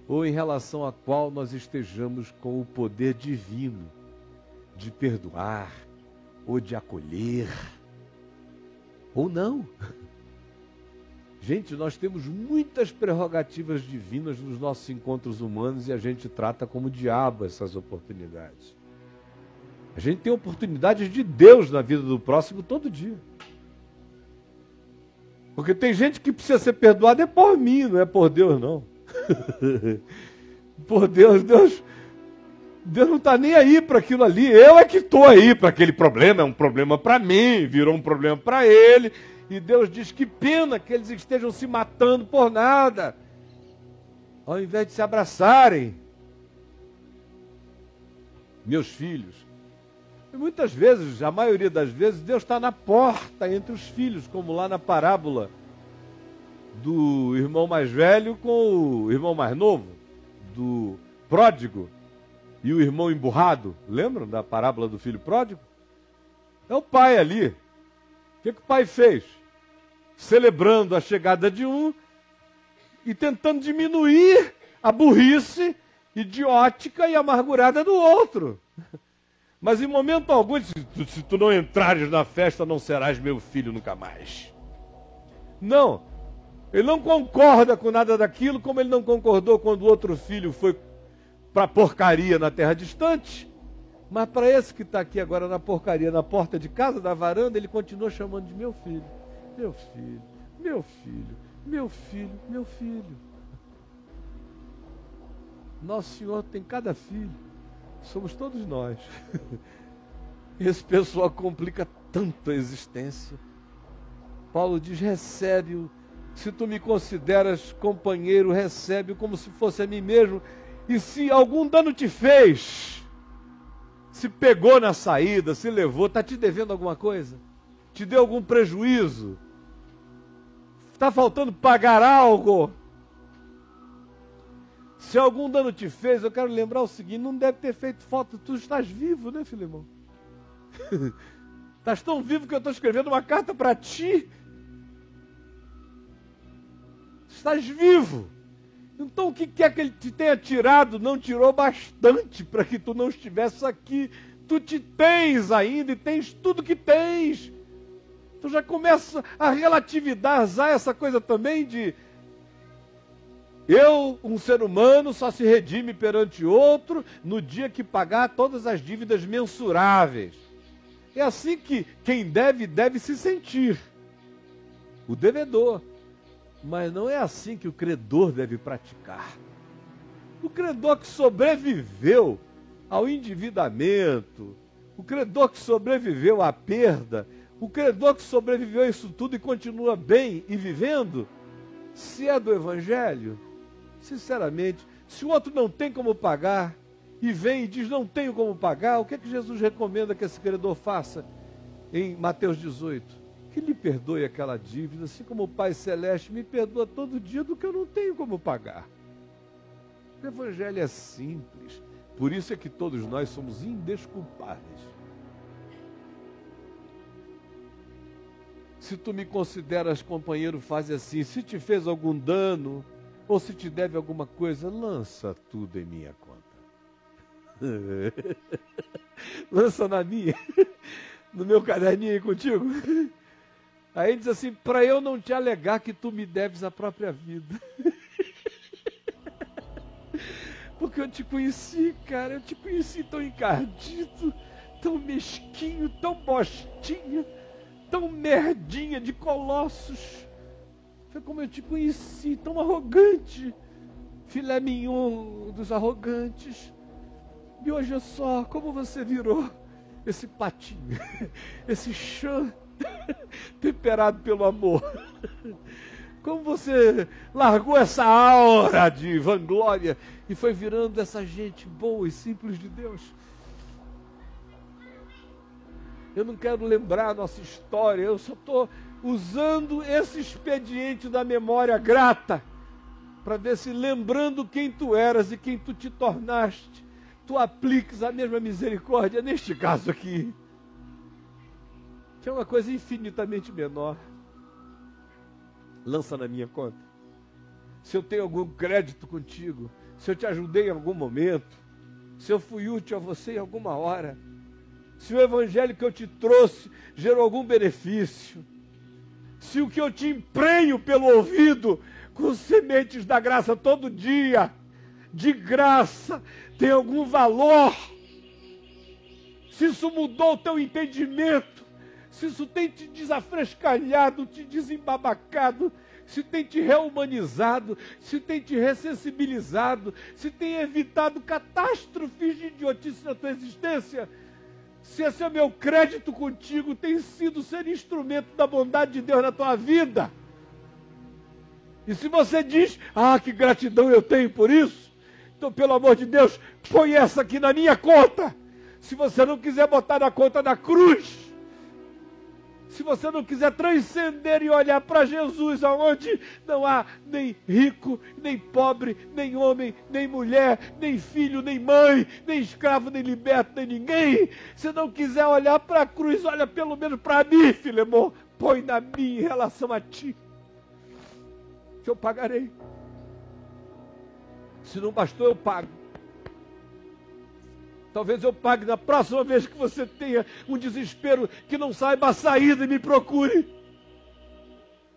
Speaker 1: ou em relação à qual nós estejamos com o poder divino de perdoar, ou de acolher, ou não. Gente, nós temos muitas prerrogativas divinas nos nossos encontros humanos e a gente trata como diabo essas oportunidades. A gente tem oportunidades de Deus na vida do próximo todo dia. Porque tem gente que precisa ser perdoada é por mim, não é por Deus, não. Por Deus não está nem aí para aquilo ali. Eu é que estou aí para aquele problema. É um problema para mim, virou um problema para ele. E Deus diz que pena que eles estejam se matando por nada, ao invés de se abraçarem. Meus filhos. E muitas vezes, a maioria das vezes, Deus está na porta entre os filhos, como lá na parábola do irmão mais velho com o irmão mais novo, do pródigo e o irmão emburrado. Lembram da parábola do filho pródigo? É o pai ali. O que o pai fez? Celebrando a chegada de um e tentando diminuir a burrice idiótica e amargurada do outro. Mas em momento algum, se tu não entrares na festa, não serás meu filho nunca mais. Não. Ele não concorda com nada daquilo, como ele não concordou quando o outro filho foi para porcaria na terra distante. Mas para esse que está aqui agora na porcaria, na porta de casa, na varanda, ele continua chamando de meu filho. Meu filho, meu filho, meu filho, meu filho. Nosso Senhor tem cada filho. Somos todos nós. Esse pessoal complica tanto a existência. Paulo diz, recebe-o. Se tu me consideras companheiro, recebe-o como se fosse a mim mesmo. E se algum dano te fez, se pegou na saída, se levou, está te devendo alguma coisa? Te deu algum prejuízo? Está faltando pagar algo? Se algum dano te fez, eu quero lembrar o seguinte, não deve ter feito falta, tu estás vivo, né, Filemão? Estás tão vivo que eu estou escrevendo uma carta para ti. Estás vivo. Então o que quer que ele te tenha tirado, não tirou bastante para que tu não estivesse aqui. Tu te tens ainda e tens tudo que tens. Tu já começa a relativizar essa coisa também de eu, um ser humano, só se redime perante outro no dia que pagar todas as dívidas mensuráveis. É assim que quem deve se sentir. O devedor. Mas não é assim que o credor deve praticar. O credor que sobreviveu ao endividamento, o credor que sobreviveu à perda, o credor que sobreviveu a isso tudo e continua bem e vivendo, se é do Evangelho, sinceramente, se o outro não tem como pagar e vem e diz não tenho como pagar, o que é que Jesus recomenda que esse credor faça em Mateus 18? Que lhe perdoe aquela dívida, assim como o Pai Celeste me perdoa todo dia do que eu não tenho como pagar. O Evangelho é simples, por isso é que todos nós somos indesculpáveis. Se tu me consideras companheiro, faz assim, se te fez algum dano, ou se te deve alguma coisa, lança tudo em minha conta. Lança na minha, no meu caderninho aí contigo. Aí diz assim, para eu não te alegar que tu me deves a própria vida. Porque eu te conheci, cara, eu te conheci tão encardido, tão mesquinho, tão bostinha, tão merdinha de Colossos. Foi como eu te conheci, tão arrogante, filé mignon dos arrogantes. E hoje é só como você virou esse patinho, esse chã temperado pelo amor. Como você largou essa aura de vanglória e foi virando essa gente boa e simples de Deus. Eu não quero lembrar a nossa história, eu só estou usando esse expediente da memória grata para ver se, lembrando quem tu eras e quem tu te tornaste, tu apliques a mesma misericórdia neste caso aqui, que é uma coisa infinitamente menor. Lança na minha conta. Se eu tenho algum crédito contigo, se eu te ajudei em algum momento, se eu fui útil a você em alguma hora, se o evangelho que eu te trouxe gerou algum benefício, se o que eu te emprenho pelo ouvido com sementes da graça todo dia, de graça, tem algum valor, se isso mudou o teu entendimento, se isso tem te desafrescalhado, te desembabacado, se tem te reumanizado, se tem te ressensibilizado, se tem evitado catástrofes de idiotice na tua existência, se esse é meu crédito contigo, tem sido ser instrumento da bondade de Deus na tua vida. E se você diz, que gratidão eu tenho por isso, então, pelo amor de Deus, põe essa aqui na minha conta. Se você não quiser botar na conta da cruz, se você não quiser transcender e olhar para Jesus, aonde não há nem rico, nem pobre, nem homem, nem mulher, nem filho, nem mãe, nem escravo, nem liberto, nem ninguém. Se não quiser olhar para a cruz, olha pelo menos para mim, Filemon. Põe na minha em relação a ti, que eu pagarei. Se não bastou, eu pago. Talvez eu pague na próxima vez que você tenha um desespero que não saiba a saída e me procure.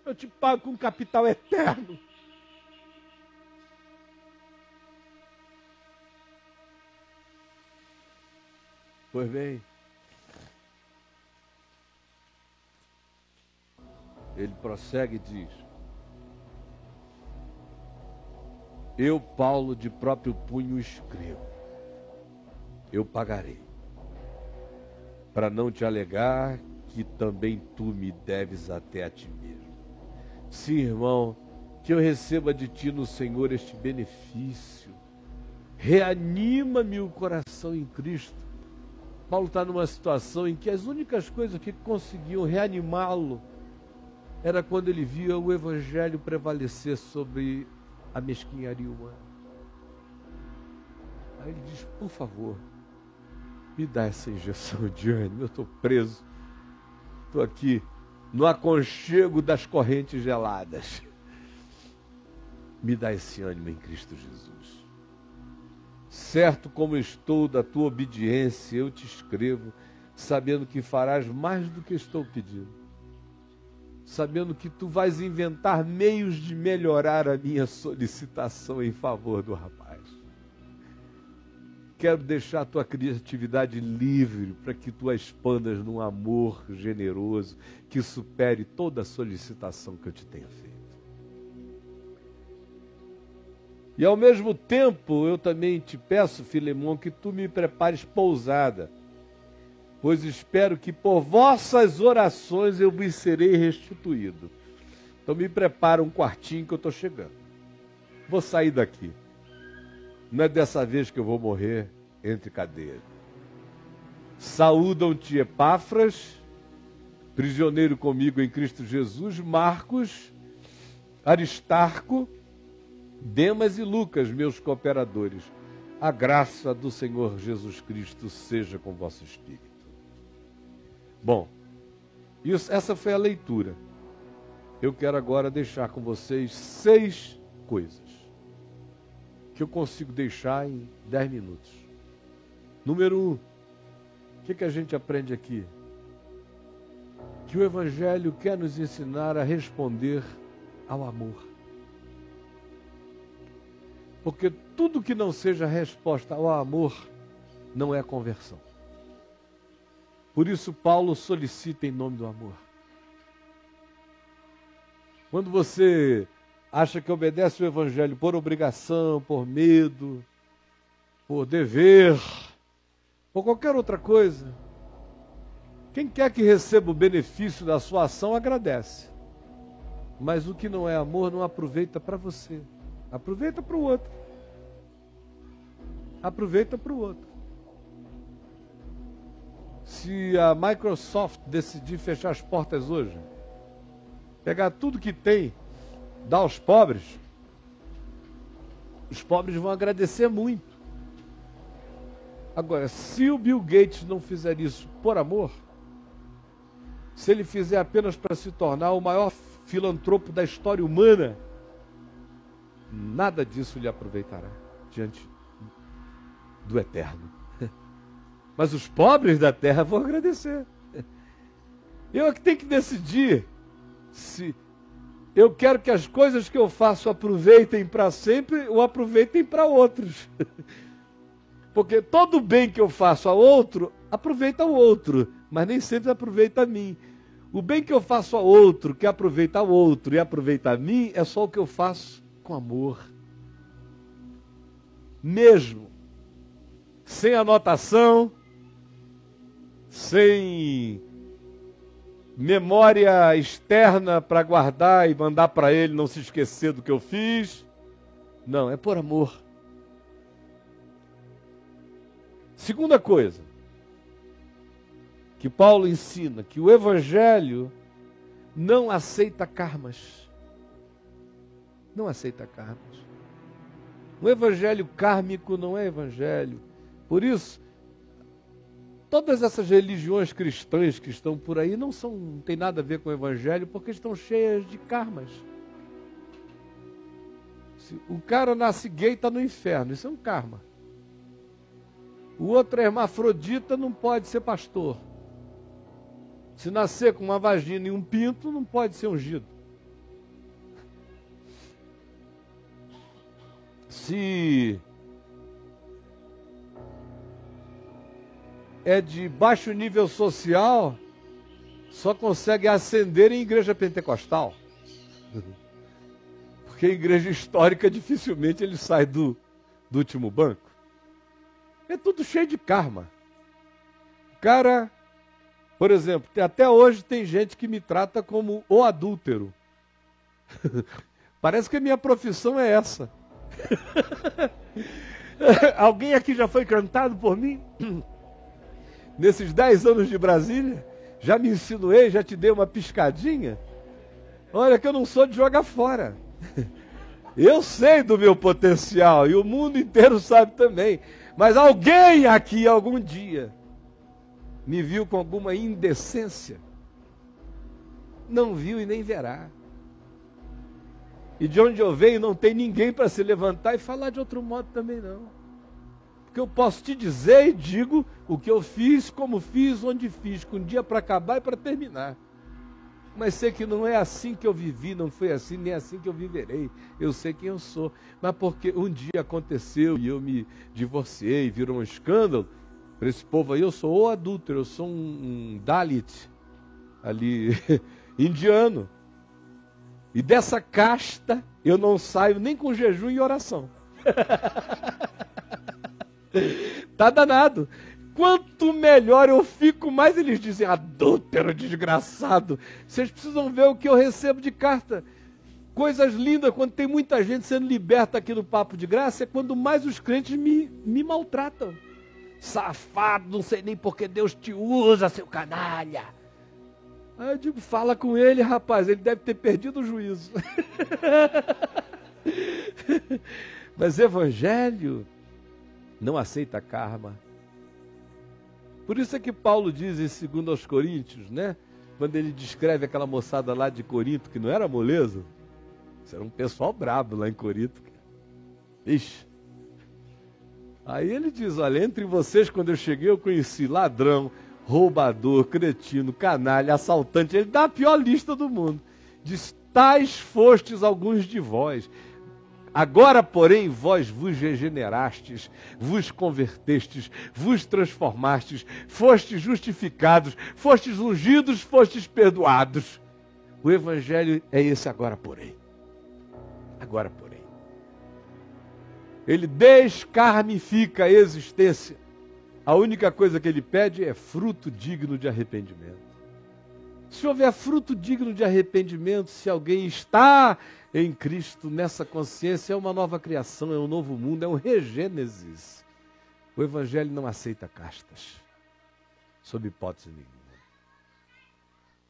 Speaker 1: Eu te pago com capital eterno. Pois bem, ele prossegue e diz: eu, Paulo, de próprio punho escrevo, eu pagarei, para não te alegar que também tu me deves até a ti mesmo. Sim, irmão, que eu receba de ti no Senhor este benefício. Reanima-me o coração em Cristo. Paulo está numa situação em que as únicas coisas que conseguiam reanimá-lo era quando ele via o Evangelho prevalecer sobre a mesquinharia humana. Aí ele diz, por favor, me dá essa injeção de ânimo, eu estou preso, estou aqui no aconchego das correntes geladas. Me dá esse ânimo em Cristo Jesus. Certo como estou da tua obediência, eu te escrevo, sabendo que farás mais do que estou pedindo, sabendo que tu vais inventar meios de melhorar a minha solicitação em favor do rapaz. Quero deixar a tua criatividade livre para que tu a expandas num amor generoso que supere toda a solicitação que eu te tenha feito. E ao mesmo tempo, eu também te peço, Filemon, que tu me prepares pousada, pois espero que por vossas orações eu vos serei restituído. Então me prepara um quartinho que eu estou chegando. Vou sair daqui. Não é dessa vez que eu vou morrer entre cadeias. Saúdam-te Epáfras, prisioneiro comigo em Cristo Jesus, Marcos, Aristarco, Demas e Lucas, meus cooperadores. A graça do Senhor Jesus Cristo seja com vosso espírito. Bom, essa foi a leitura. Eu quero agora deixar com vocês 6 coisas que eu consigo deixar em 10 minutos. Número 1, o que a gente aprende aqui? Que o Evangelho quer nos ensinar a responder ao amor. Porque tudo que não seja resposta ao amor não é conversão. Por isso Paulo solicita em nome do amor. Quando você acha que obedece o Evangelho por obrigação, por medo, por dever, por qualquer outra coisa, quem quer que receba o benefício da sua ação, agradece. Mas o que não é amor, não aproveita para você. Aproveita para o outro. Aproveita para o outro. Se a Microsoft decidir fechar as portas hoje, pegar tudo que tem, dar aos pobres, os pobres vão agradecer muito. Agora, se o Bill Gates não fizer isso por amor, se ele fizer apenas para se tornar o maior filantropo da história humana, nada disso lhe aproveitará diante do eterno. Mas os pobres da terra vão agradecer. Eu é que tenho que decidir se eu quero que as coisas que eu faço aproveitem para sempre ou aproveitem para outros. Porque todo bem que eu faço a outro, aproveita o outro, mas nem sempre aproveita a mim. O bem que eu faço a outro, que aproveita ao outro e aproveita a mim, é só o que eu faço com amor. Mesmo sem anotação, sem memória externa para guardar e mandar para ele não se esquecer do que eu fiz. Não, é por amor. Segunda coisa que Paulo ensina, que o Evangelho não aceita karmas. Não aceita karmas. O Evangelho kármico não é Evangelho. Por isso, todas essas religiões cristãs que estão por aí não tem nada a ver com o Evangelho, porque estão cheias de karmas. Se o cara nasce gay, está no inferno, isso é um karma. O outro é hermafrodita, não pode ser pastor. Se nascer com uma vagina e um pinto, não pode ser ungido. Se é de baixo nível social, só consegue ascender em igreja pentecostal. Porque a igreja histórica dificilmente ele sai do último banco. É tudo cheio de karma. O cara, por exemplo, até hoje tem gente que me trata como o adúltero. Parece que a minha profissão é essa. Alguém aqui já foi cantado por mim? Nesses 10 anos de Brasília? Já me insinuei, já te dei uma piscadinha? Olha que eu não sou de jogar fora. Eu sei do meu potencial e o mundo inteiro sabe também. Mas alguém aqui algum dia me viu com alguma indecência? Não viu e nem verá. E de onde eu venho não tem ninguém para se levantar e falar de outro modo também não. Porque eu posso te dizer e digo o que eu fiz, como fiz, onde fiz, com um dia para acabar e para terminar. Mas sei que não é assim que eu vivi, não foi assim, nem assim que eu viverei. Eu sei quem eu sou. Mas porque um dia aconteceu e eu me divorciei, virou um escândalo, para esse povo aí eu sou o adúltero, eu sou um Dalit, ali, indiano. E dessa casta eu não saio nem com jejum e oração. Tá danado. Quanto melhor eu fico, mais eles dizem, adúltero, desgraçado. Vocês precisam ver o que eu recebo de carta. Coisas lindas, quando tem muita gente sendo liberta aqui no Papo de Graça, é quando mais os crentes me maltratam. Safado, não sei nem por que Deus te usa, seu canalha. Aí eu digo, fala com ele, rapaz, ele deve ter perdido o juízo. Mas Evangelho não aceita karma. Por isso é que Paulo diz em 2 aos Coríntios, né? Quando ele descreve aquela moçada lá de Corinto, que não era moleza, isso era um pessoal brabo lá em Corinto. Ixi. Aí ele diz, olha, entre vocês, quando eu cheguei, eu conheci ladrão, roubador, cretino, canalha, assaltante. Ele dá a pior lista do mundo. Diz, tais fostes alguns de vós. Agora, porém, vós vos regenerastes, vos convertestes, vos transformastes, fostes justificados, fostes ungidos, fostes perdoados. O Evangelho é esse agora, porém. Agora, porém. Ele descarnifica a existência. A única coisa que ele pede é fruto digno de arrependimento. Se houver fruto digno de arrependimento, se alguém está em Cristo, nessa consciência, é uma nova criação, é um novo mundo, é um regênesis. O Evangelho não aceita castas, sob hipótese nenhuma.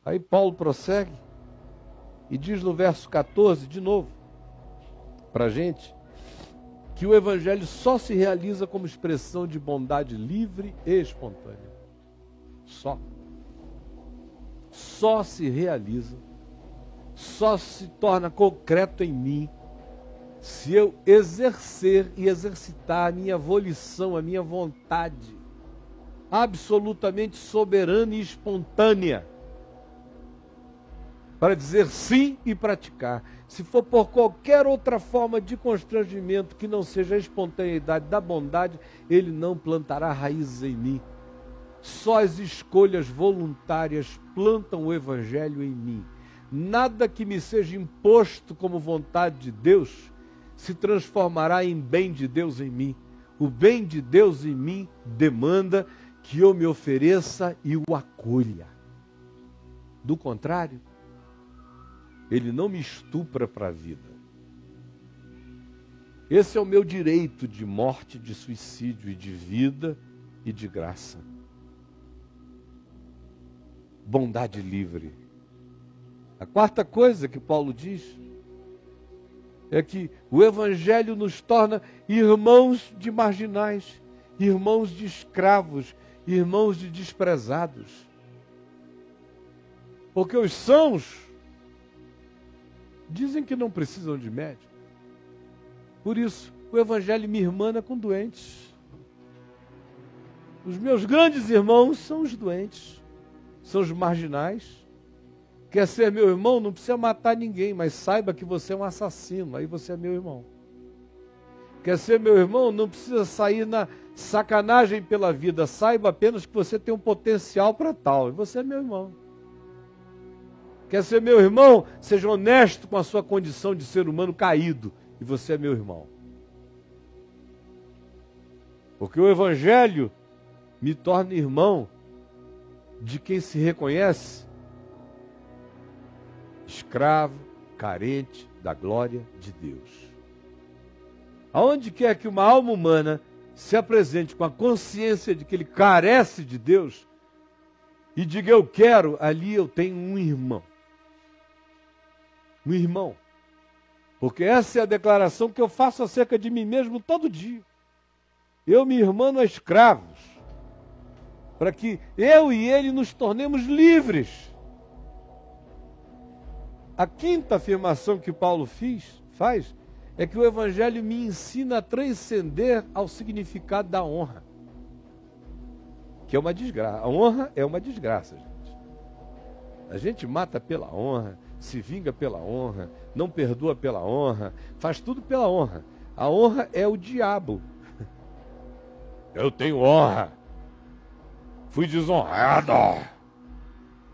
Speaker 1: Aí Paulo prossegue e diz no verso 14, de novo, para a gente, que o Evangelho só se realiza como expressão de bondade livre e espontânea. Só se realiza, só se torna concreto em mim, se eu exercer e exercitar a minha volição, a minha vontade, absolutamente soberana e espontânea, para dizer sim e praticar. Se for por qualquer outra forma de constrangimento que não seja a espontaneidade da bondade, ele não plantará raízes em mim. Só as escolhas voluntárias plantam o Evangelho em mim. Nada que me seja imposto como vontade de Deus se transformará em bem de Deus em mim. O bem de Deus em mim demanda que eu me ofereça e o acolha. Do contrário, ele não me estupra para a vida. Esse é o meu direito de morte, de suicídio e de vida e de graça. Bondade livre. A quarta coisa que Paulo diz é que o Evangelho nos torna irmãos de marginais, irmãos de escravos, irmãos de desprezados. Porque os sãos dizem que não precisam de médico. Por isso, o Evangelho me irmana com doentes. Os meus grandes irmãos são os doentes, são os marginais. Quer ser meu irmão, não precisa matar ninguém, mas saiba que você é um assassino, aí você é meu irmão. Quer ser meu irmão, não precisa sair na sacanagem pela vida, saiba apenas que você tem um potencial para tal, e você é meu irmão. Quer ser meu irmão, seja honesto com a sua condição de ser humano caído, e você é meu irmão. Porque o Evangelho me torna irmão de quem se reconhece escravo, carente da glória de Deus. Aonde quer que uma alma humana se apresente com a consciência de que ele carece de Deus e diga eu quero, ali eu tenho um irmão. Um irmão. Porque essa é a declaração que eu faço acerca de mim mesmo todo dia. Eu me irmano a escravos, para que eu e ele nos tornemos livres. A quinta afirmação que Paulo faz é que o Evangelho me ensina a transcender ao significado da honra, que é uma desgraça. A honra é uma desgraça, gente. A gente mata pela honra, se vinga pela honra, não perdoa pela honra, faz tudo pela honra. A honra é o diabo. Eu tenho honra, fui desonrado.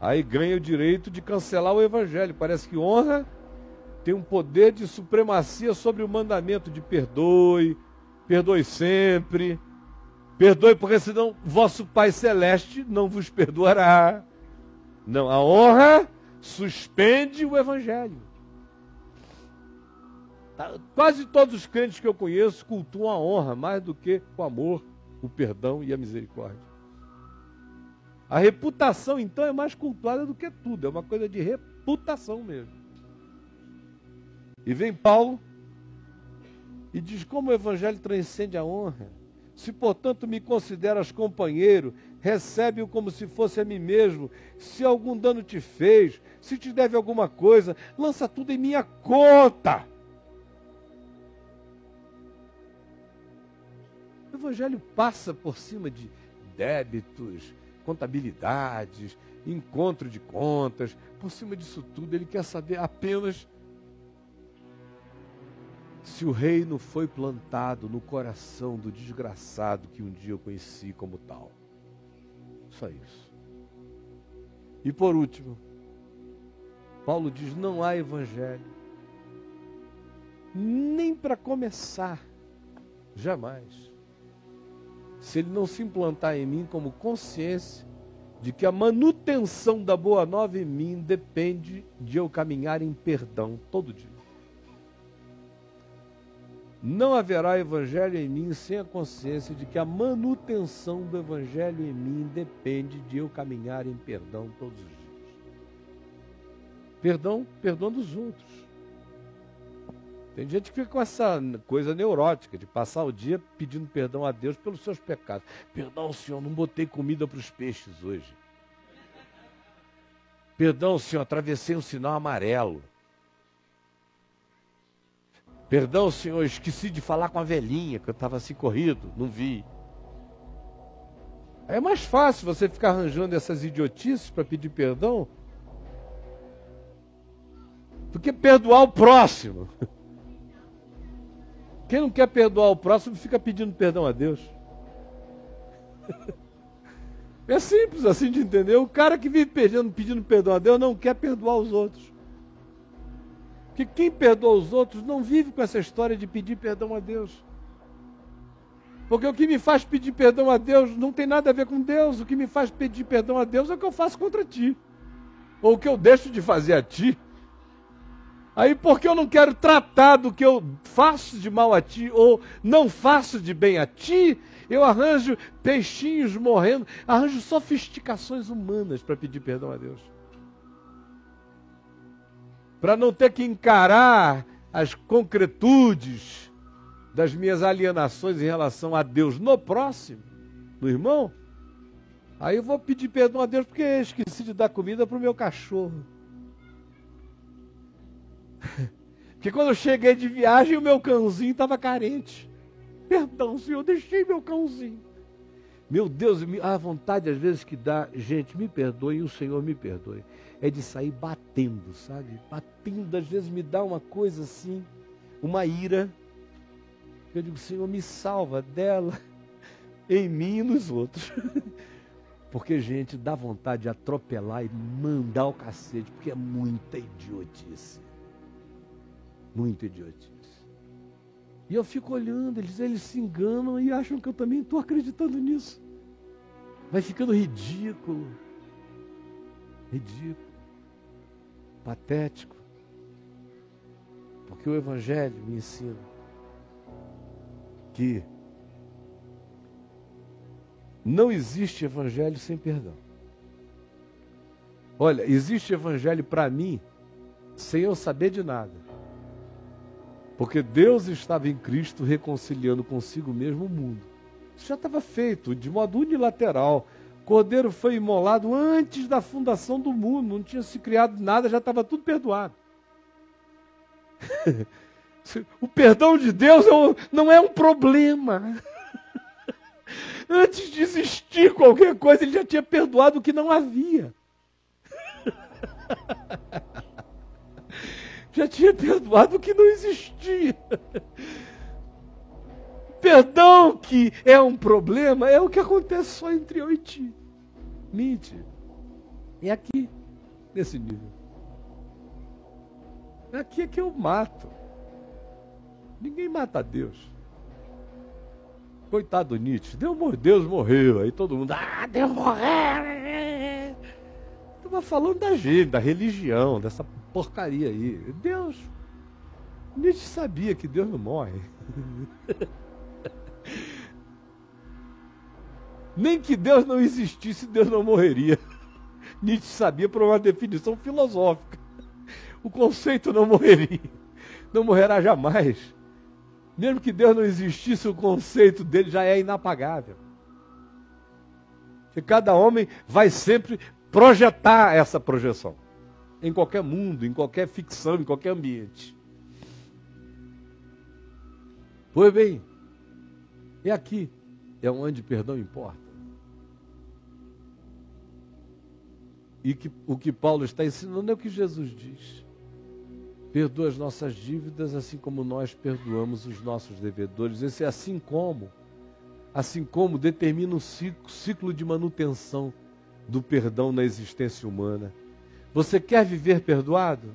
Speaker 1: Aí ganha o direito de cancelar o Evangelho. Parece que honra tem um poder de supremacia sobre o mandamento de perdoe, perdoe sempre, perdoe porque senão vosso Pai Celeste não vos perdoará. Não, a honra suspende o Evangelho. Quase todos os crentes que eu conheço cultuam a honra mais do que o amor, o perdão e a misericórdia. A reputação, então, é mais cultuada do que tudo. É uma coisa de reputação mesmo. E vem Paulo e diz como o Evangelho transcende a honra. Se, portanto, me consideras companheiro, recebe-o como se fosse a mim mesmo. Se algum dano te fez, se te deve alguma coisa, lança tudo em minha conta. O Evangelho passa por cima de débitos, contabilidades, encontro de contas, por cima disso tudo, ele quer saber apenas se o reino foi plantado no coração do desgraçado que um dia eu conheci como tal. Só isso. E por último, Paulo diz, não há evangelho, nem para começar, jamais, se ele não se implantar em mim como consciência de que a manutenção da boa nova em mim depende de eu caminhar em perdão todo dia. Não haverá evangelho em mim sem a consciência de que a manutenção do evangelho em mim depende de eu caminhar em perdão todos os dias. Perdão dos outros. Tem gente que fica com essa coisa neurótica de passar o dia pedindo perdão a Deus pelos seus pecados. Perdão, Senhor, não botei comida para os peixes hoje. Perdão, Senhor, atravessei um sinal amarelo. Perdão, Senhor, esqueci de falar com a velhinha, que eu estava assim corrido, não vi. É mais fácil você ficar arranjando essas idiotices para pedir perdão do que perdoar o próximo. Quem não quer perdoar o próximo fica pedindo perdão a Deus. É simples assim de entender. O cara que vive pedindo perdão a Deus não quer perdoar os outros. Porque quem perdoa os outros não vive com essa história de pedir perdão a Deus. Porque o que me faz pedir perdão a Deus não tem nada a ver com Deus. O que me faz pedir perdão a Deus é o que eu faço contra ti. Ou o que eu deixo de fazer a ti. Aí porque eu não quero tratar do que eu faço de mal a ti, ou não faço de bem a ti, eu arranjo peixinhos morrendo, arranjo sofisticações humanas para pedir perdão a Deus. Para não ter que encarar as concretudes das minhas alienações em relação a Deus no próximo, no irmão, aí eu vou pedir perdão a Deus porque eu esqueci de dar comida para o meu cachorro. Porque quando eu cheguei de viagem, o meu cãozinho estava carente. Perdão, Senhor, deixei meu cãozinho. Meu Deus, a vontade às vezes que dá, gente, me perdoe, o Senhor me perdoe, é de sair batendo, sabe? Batendo, às vezes me dá uma coisa assim, uma ira. Eu digo, Senhor, me salva dela, em mim e nos outros. Porque, gente, dá vontade de atropelar e mandar o cacete, porque é muita idiotice. Muita idiotice. E eu fico olhando, eles se enganam e acham que eu também estou acreditando nisso. Vai ficando ridículo. Ridículo. Patético. Porque o Evangelho me ensina que não existe Evangelho sem perdão. Olha, existe Evangelho para mim sem eu saber de nada. Porque Deus estava em Cristo reconciliando consigo mesmo o mundo. Isso já estava feito de modo unilateral. O Cordeiro foi imolado antes da fundação do mundo. Não tinha se criado nada, já estava tudo perdoado. O perdão de Deus não é um problema. Antes de existir qualquer coisa, Ele já tinha perdoado o que não havia. Já tinha perdoado o que não existia. Perdão que é um problema é o que acontece só entre eu e ti. Mente. É aqui, nesse nível. É aqui que eu mato. Ninguém mata Deus. Coitado do Nietzsche. Deus morreu. Aí todo mundo, Deus morreu. Estava falando da gente, da religião, dessa porcaria aí. Deus. Nietzsche sabia que Deus não morre. Nem que Deus não existisse, Deus não morreria. Nietzsche sabia por uma definição filosófica. O conceito não morreria. Não morrerá jamais. Mesmo que Deus não existisse, o conceito dele já é inapagável. Porque cada homem vai sempre projetar essa projeção. Em qualquer mundo, em qualquer ficção, em qualquer ambiente. Pois bem, e aqui é onde perdão importa. E o que Paulo está ensinando é o que Jesus diz. Perdoa as nossas dívidas, assim como nós perdoamos os nossos devedores. Esse assim como determina um ciclo de manutenção do perdão na existência humana. Você quer viver perdoado?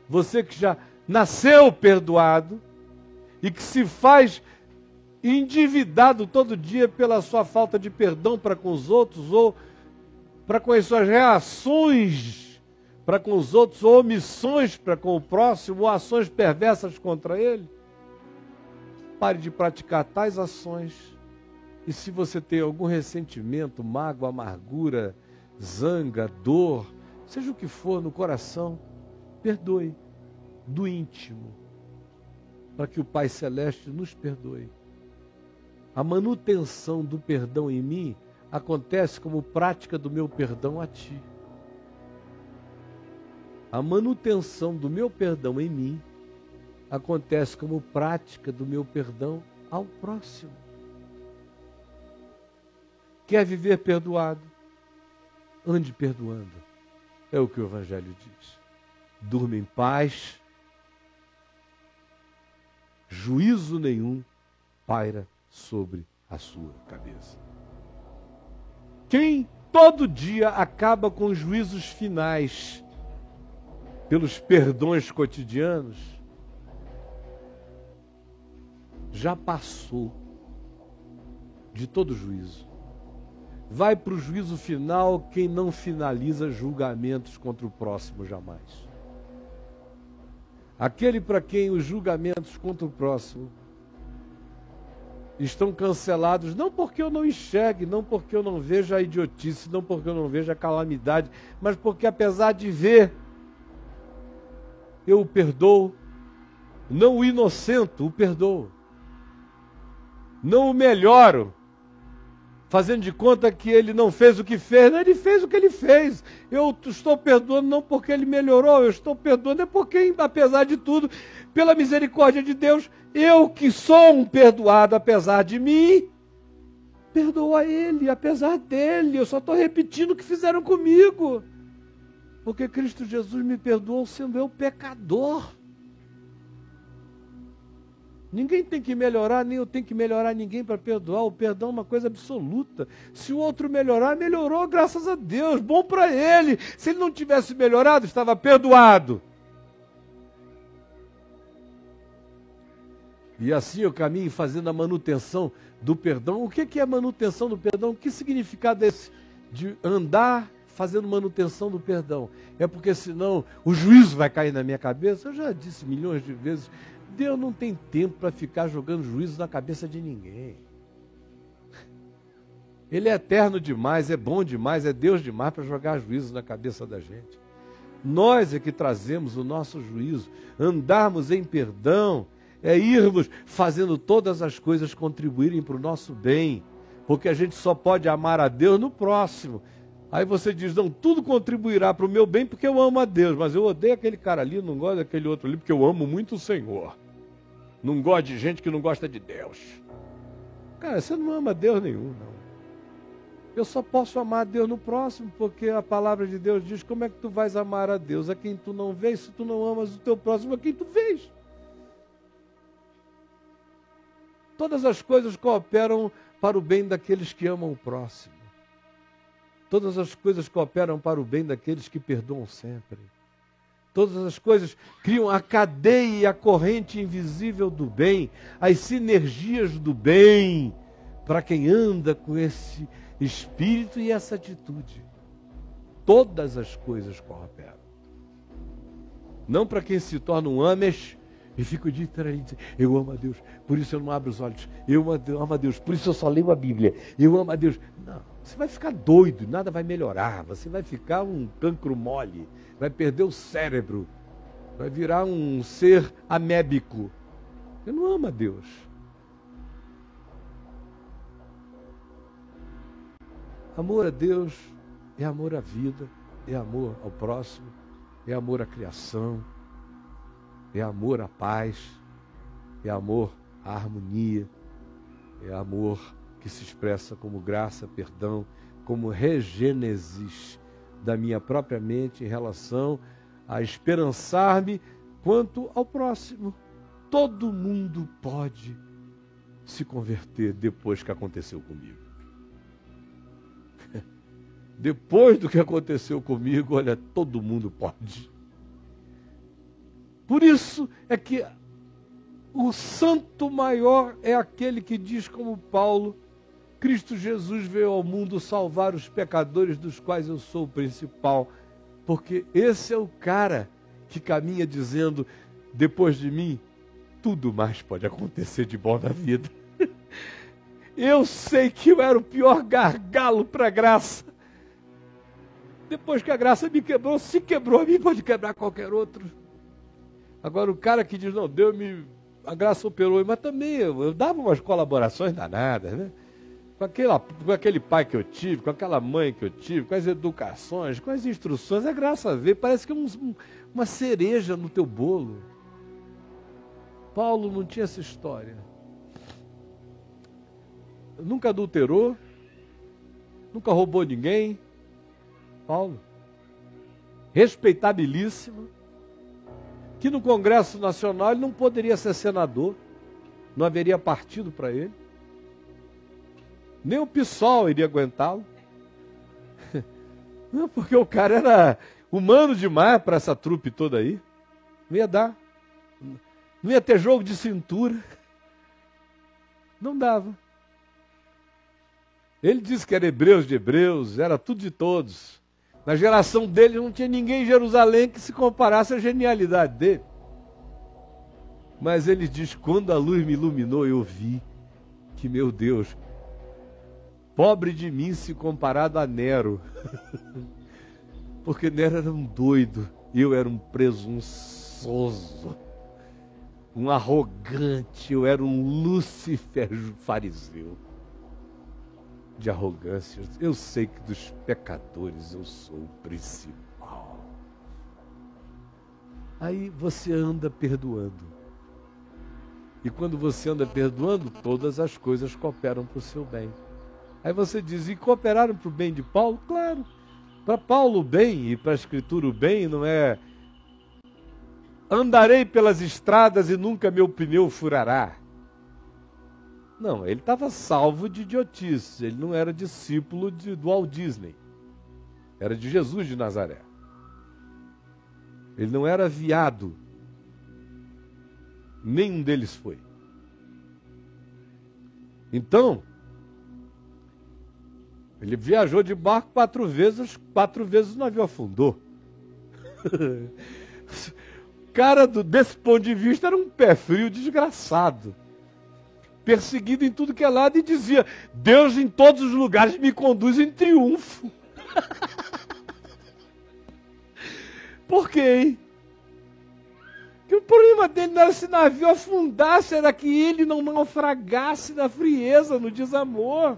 Speaker 1: Você que já nasceu perdoado e que se faz endividado todo dia pela sua falta de perdão para com os outros ou para com as suas reações para com os outros, ou omissões para com o próximo, ou ações perversas contra ele. Pare de praticar tais ações. E se você tem algum ressentimento, mágoa, amargura, zanga, dor, seja o que for no coração, perdoe do íntimo, para que o Pai Celeste nos perdoe. A manutenção do perdão em mim acontece como prática do meu perdão a ti. A manutenção do meu perdão em mim acontece como prática do meu perdão ao próximo. Quer viver perdoado? Ande perdoando. É o que o Evangelho diz. Durma em paz. Juízo nenhum paira sobre a sua cabeça. Quem todo dia acaba com os juízos finais pelos perdões cotidianos, já passou de todo juízo. Vai para o juízo final quem não finaliza julgamentos contra o próximo jamais. Aquele para quem os julgamentos contra o próximo estão cancelados, não porque eu não enxergue, não porque eu não veja a idiotice, não porque eu não veja a calamidade, mas porque apesar de ver, eu o perdoo. Não o inocento, o perdoo. Não o melhoro, fazendo de conta que ele não fez o que fez. Não, ele fez o que ele fez. Eu estou perdoando não porque ele melhorou, eu estou perdoando é porque, apesar de tudo, pela misericórdia de Deus, eu que sou um perdoado apesar de mim, perdoo a ele, apesar dele. Eu só estou repetindo o que fizeram comigo. Porque Cristo Jesus me perdoou sendo eu pecador. Ninguém tem que melhorar, nem eu tenho que melhorar ninguém para perdoar. O perdão é uma coisa absoluta. Se o outro melhorar, melhorou, graças a Deus. Bom para ele. Se ele não tivesse melhorado, estava perdoado. E assim eu caminho fazendo a manutenção do perdão. O que é a manutenção do perdão? Que significado é esse de andar fazendo manutenção do perdão? É porque senão o juízo vai cair na minha cabeça. Eu já disse milhões de vezes, Deus não tem tempo para ficar jogando juízo na cabeça de ninguém. Ele é eterno demais, é bom demais, é Deus demais para jogar juízo na cabeça da gente. Nós é que trazemos o nosso juízo. Andarmos em perdão é irmos fazendo todas as coisas contribuírem para o nosso bem. Porque a gente só pode amar a Deus no próximo. Aí você diz, não, tudo contribuirá para o meu bem porque eu amo a Deus, mas eu odeio aquele cara ali, não gosto daquele outro ali, porque eu amo muito o Senhor. Não gosto de gente que não gosta de Deus. Cara, você não ama Deus nenhum, não. Eu só posso amar a Deus no próximo, porque a palavra de Deus diz, como é que tu vais amar a Deus? A quem tu não vês, se tu não amas o teu próximo, a quem tu vês. Todas as coisas cooperam para o bem daqueles que amam o próximo. Todas as coisas cooperam para o bem daqueles que perdoam sempre. Todas as coisas criam a cadeia e a corrente invisível do bem, as sinergias do bem, para quem anda com esse espírito e essa atitude. Todas as coisas cooperam. Não para quem se torna um Amish e fica o dia inteiro ali dizendo, eu amo a Deus, por isso eu não abro os olhos, eu amo a Deus, por isso eu só leio a Bíblia, eu amo a Deus. Não, você vai ficar doido, nada vai melhorar, você vai ficar um cancro mole, vai perder o cérebro, vai virar um ser amébico. Você não ama a Deus. Amor a Deus é amor à vida, é amor ao próximo, é amor à criação, é amor à paz, é amor à harmonia, é amor que se expressa como graça, perdão, como regênesis da minha própria mente em relação a esperançar-me quanto ao próximo. Todo mundo pode se converter depois que aconteceu comigo. Depois do que aconteceu comigo, olha, todo mundo pode. Por isso é que o santo maior é aquele que diz como Paulo, Cristo Jesus veio ao mundo salvar os pecadores, dos quais eu sou o principal. Porque esse é o cara que caminha dizendo, depois de mim, tudo mais pode acontecer de bom na vida. Eu sei que eu era o pior gargalo para a graça. Depois que a graça me quebrou, se quebrou a mim, pode quebrar qualquer outro. Agora o cara que diz, não, a graça operou, mas também eu dava umas colaborações danadas, né? Com aquele pai que eu tive, com aquela mãe que eu tive, com as educações, com as instruções, a graça veio, parece que é uma cereja no teu bolo. Paulo não tinha essa história. Nunca adulterou, nunca roubou ninguém. Paulo, respeitabilíssimo, que no Congresso Nacional ele não poderia ser senador, não haveria partido para ele, nem o PSOL iria aguentá-lo, Não, porque o cara era humano demais para essa trupe toda aí. Não ia dar. Não ia ter jogo de cintura. Não dava. Ele disse que era hebreus de hebreus, era tudo de todos. Na geração dele não tinha ninguém em Jerusalém que se comparasse à genialidade dele. Mas ele diz, quando a luz me iluminou, eu vi que, meu Deus, pobre de mim se comparado a Nero. Porque Nero era um doido, eu era um presunçoso, um arrogante, eu era um Lúcifer fariseu. De arrogância, eu sei que dos pecadores eu sou o principal. Aí você anda perdoando. E quando você anda perdoando, todas as coisas cooperam para o seu bem. Aí você diz, e cooperaram para o bem de Paulo? Claro. Para Paulo o bem e para a Escritura o bem não é andarei pelas estradas e nunca meu pneu furará. Não, ele estava salvo de idiotice, ele não era discípulo do Walt Disney, era de Jesus de Nazaré. Ele não era viado, nenhum deles foi. Então, ele viajou de barco 4 vezes o navio afundou. O cara, desse ponto de vista, era um pé frio desgraçado. Perseguido em tudo que é lado, e dizia, Deus em todos os lugares me conduz em triunfo. Por quê, hein? Porque o problema dele não era se o navio afundasse, era que ele não naufragasse na frieza, no desamor.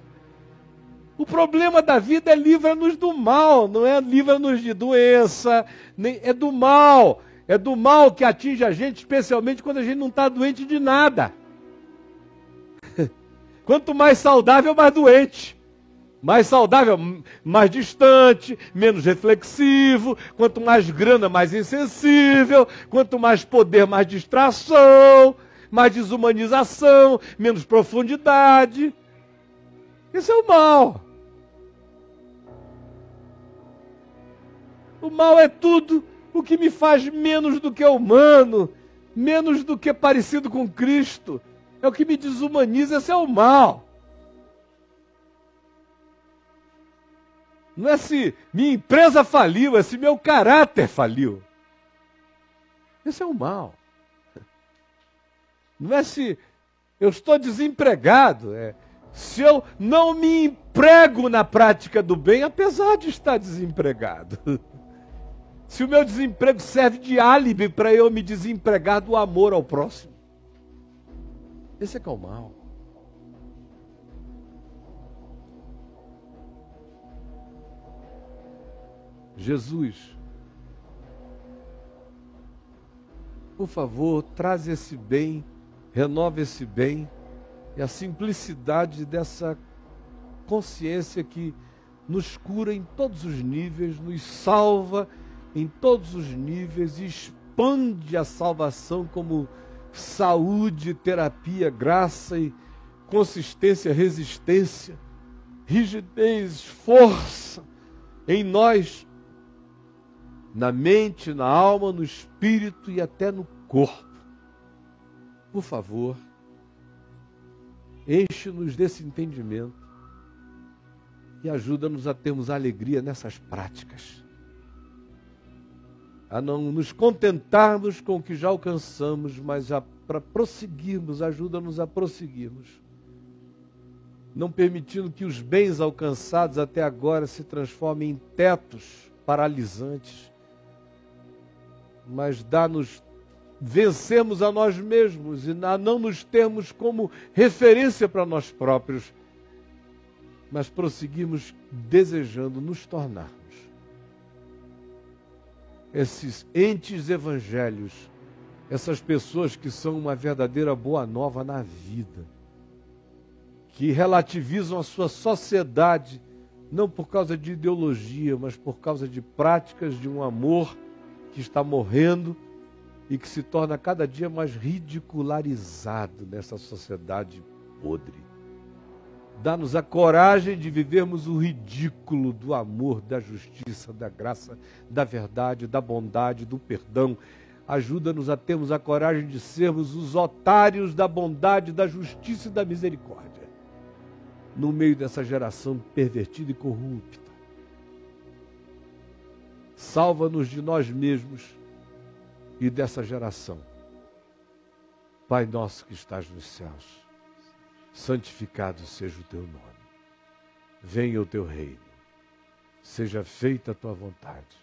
Speaker 1: O problema da vida é livra-nos do mal, não é livra-nos de doença, nem, é do mal. É do mal que atinge a gente, especialmente quando a gente não está doente de nada. Quanto mais saudável, mais doente. Mais saudável, mais distante, menos reflexivo. Quanto mais grana, mais insensível. Quanto mais poder, mais distração. Mais desumanização, menos profundidade. Esse é o mal. O mal é tudo o que me faz menos do que humano, menos do que parecido com Cristo. É o que me desumaniza, esse é o mal. Não é se minha empresa faliu, é se meu caráter faliu. Esse é o mal. Não é se eu estou desempregado, é se eu não me emprego na prática do bem, apesar de estar desempregado. Se o meu desemprego serve de álibi para eu me desempregar do amor ao próximo. Esse é que é o mal. Jesus, por favor, traz esse bem, renova esse bem e a simplicidade dessa consciência que nos cura em todos os níveis, nos salva em todos os níveis e expande a salvação como saúde, terapia, graça e consistência, resistência, rigidez, força em nós, na mente, na alma, no espírito e até no corpo. Por favor, enche-nos desse entendimento e ajuda-nos a termos alegria nessas práticas, a não nos contentarmos com o que já alcançamos, mas para prosseguirmos, ajuda-nos a prosseguirmos, não permitindo que os bens alcançados até agora se transformem em tetos paralisantes, mas dá-nos vencermos a nós mesmos e a não nos termos como referência para nós próprios, mas prosseguirmos desejando nos tornarmos esses entes evangelhos, essas pessoas que são uma verdadeira boa nova na vida, que relativizam a sua sociedade, não por causa de ideologia, mas por causa de práticas de um amor que está morrendo e que se torna cada dia mais ridicularizado nessa sociedade podre. Dá-nos a coragem de vivermos o ridículo do amor, da justiça, da graça, da verdade, da bondade, do perdão. Ajuda-nos a termos a coragem de sermos os otários da bondade, da justiça e da misericórdia, no meio dessa geração pervertida e corrupta. Salva-nos de nós mesmos e dessa geração. Pai nosso que estás nos céus, santificado seja o teu nome. Venha o teu reino. Seja feita a tua vontade,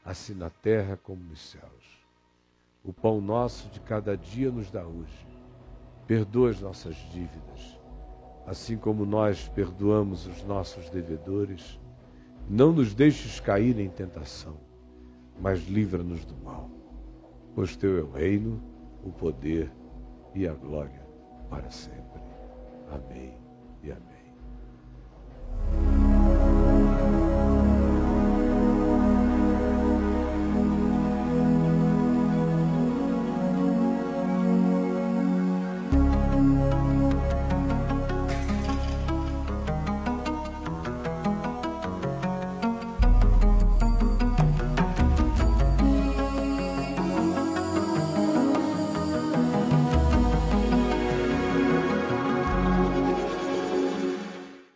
Speaker 1: assim na terra como nos céus. O pão nosso de cada dia nos dá hoje. Perdoa as nossas dívidas, assim como nós perdoamos os nossos devedores. Não nos deixes cair em tentação, mas livra-nos do mal. Pois teu é o reino, o poder e a glória para sempre. Amém e amém.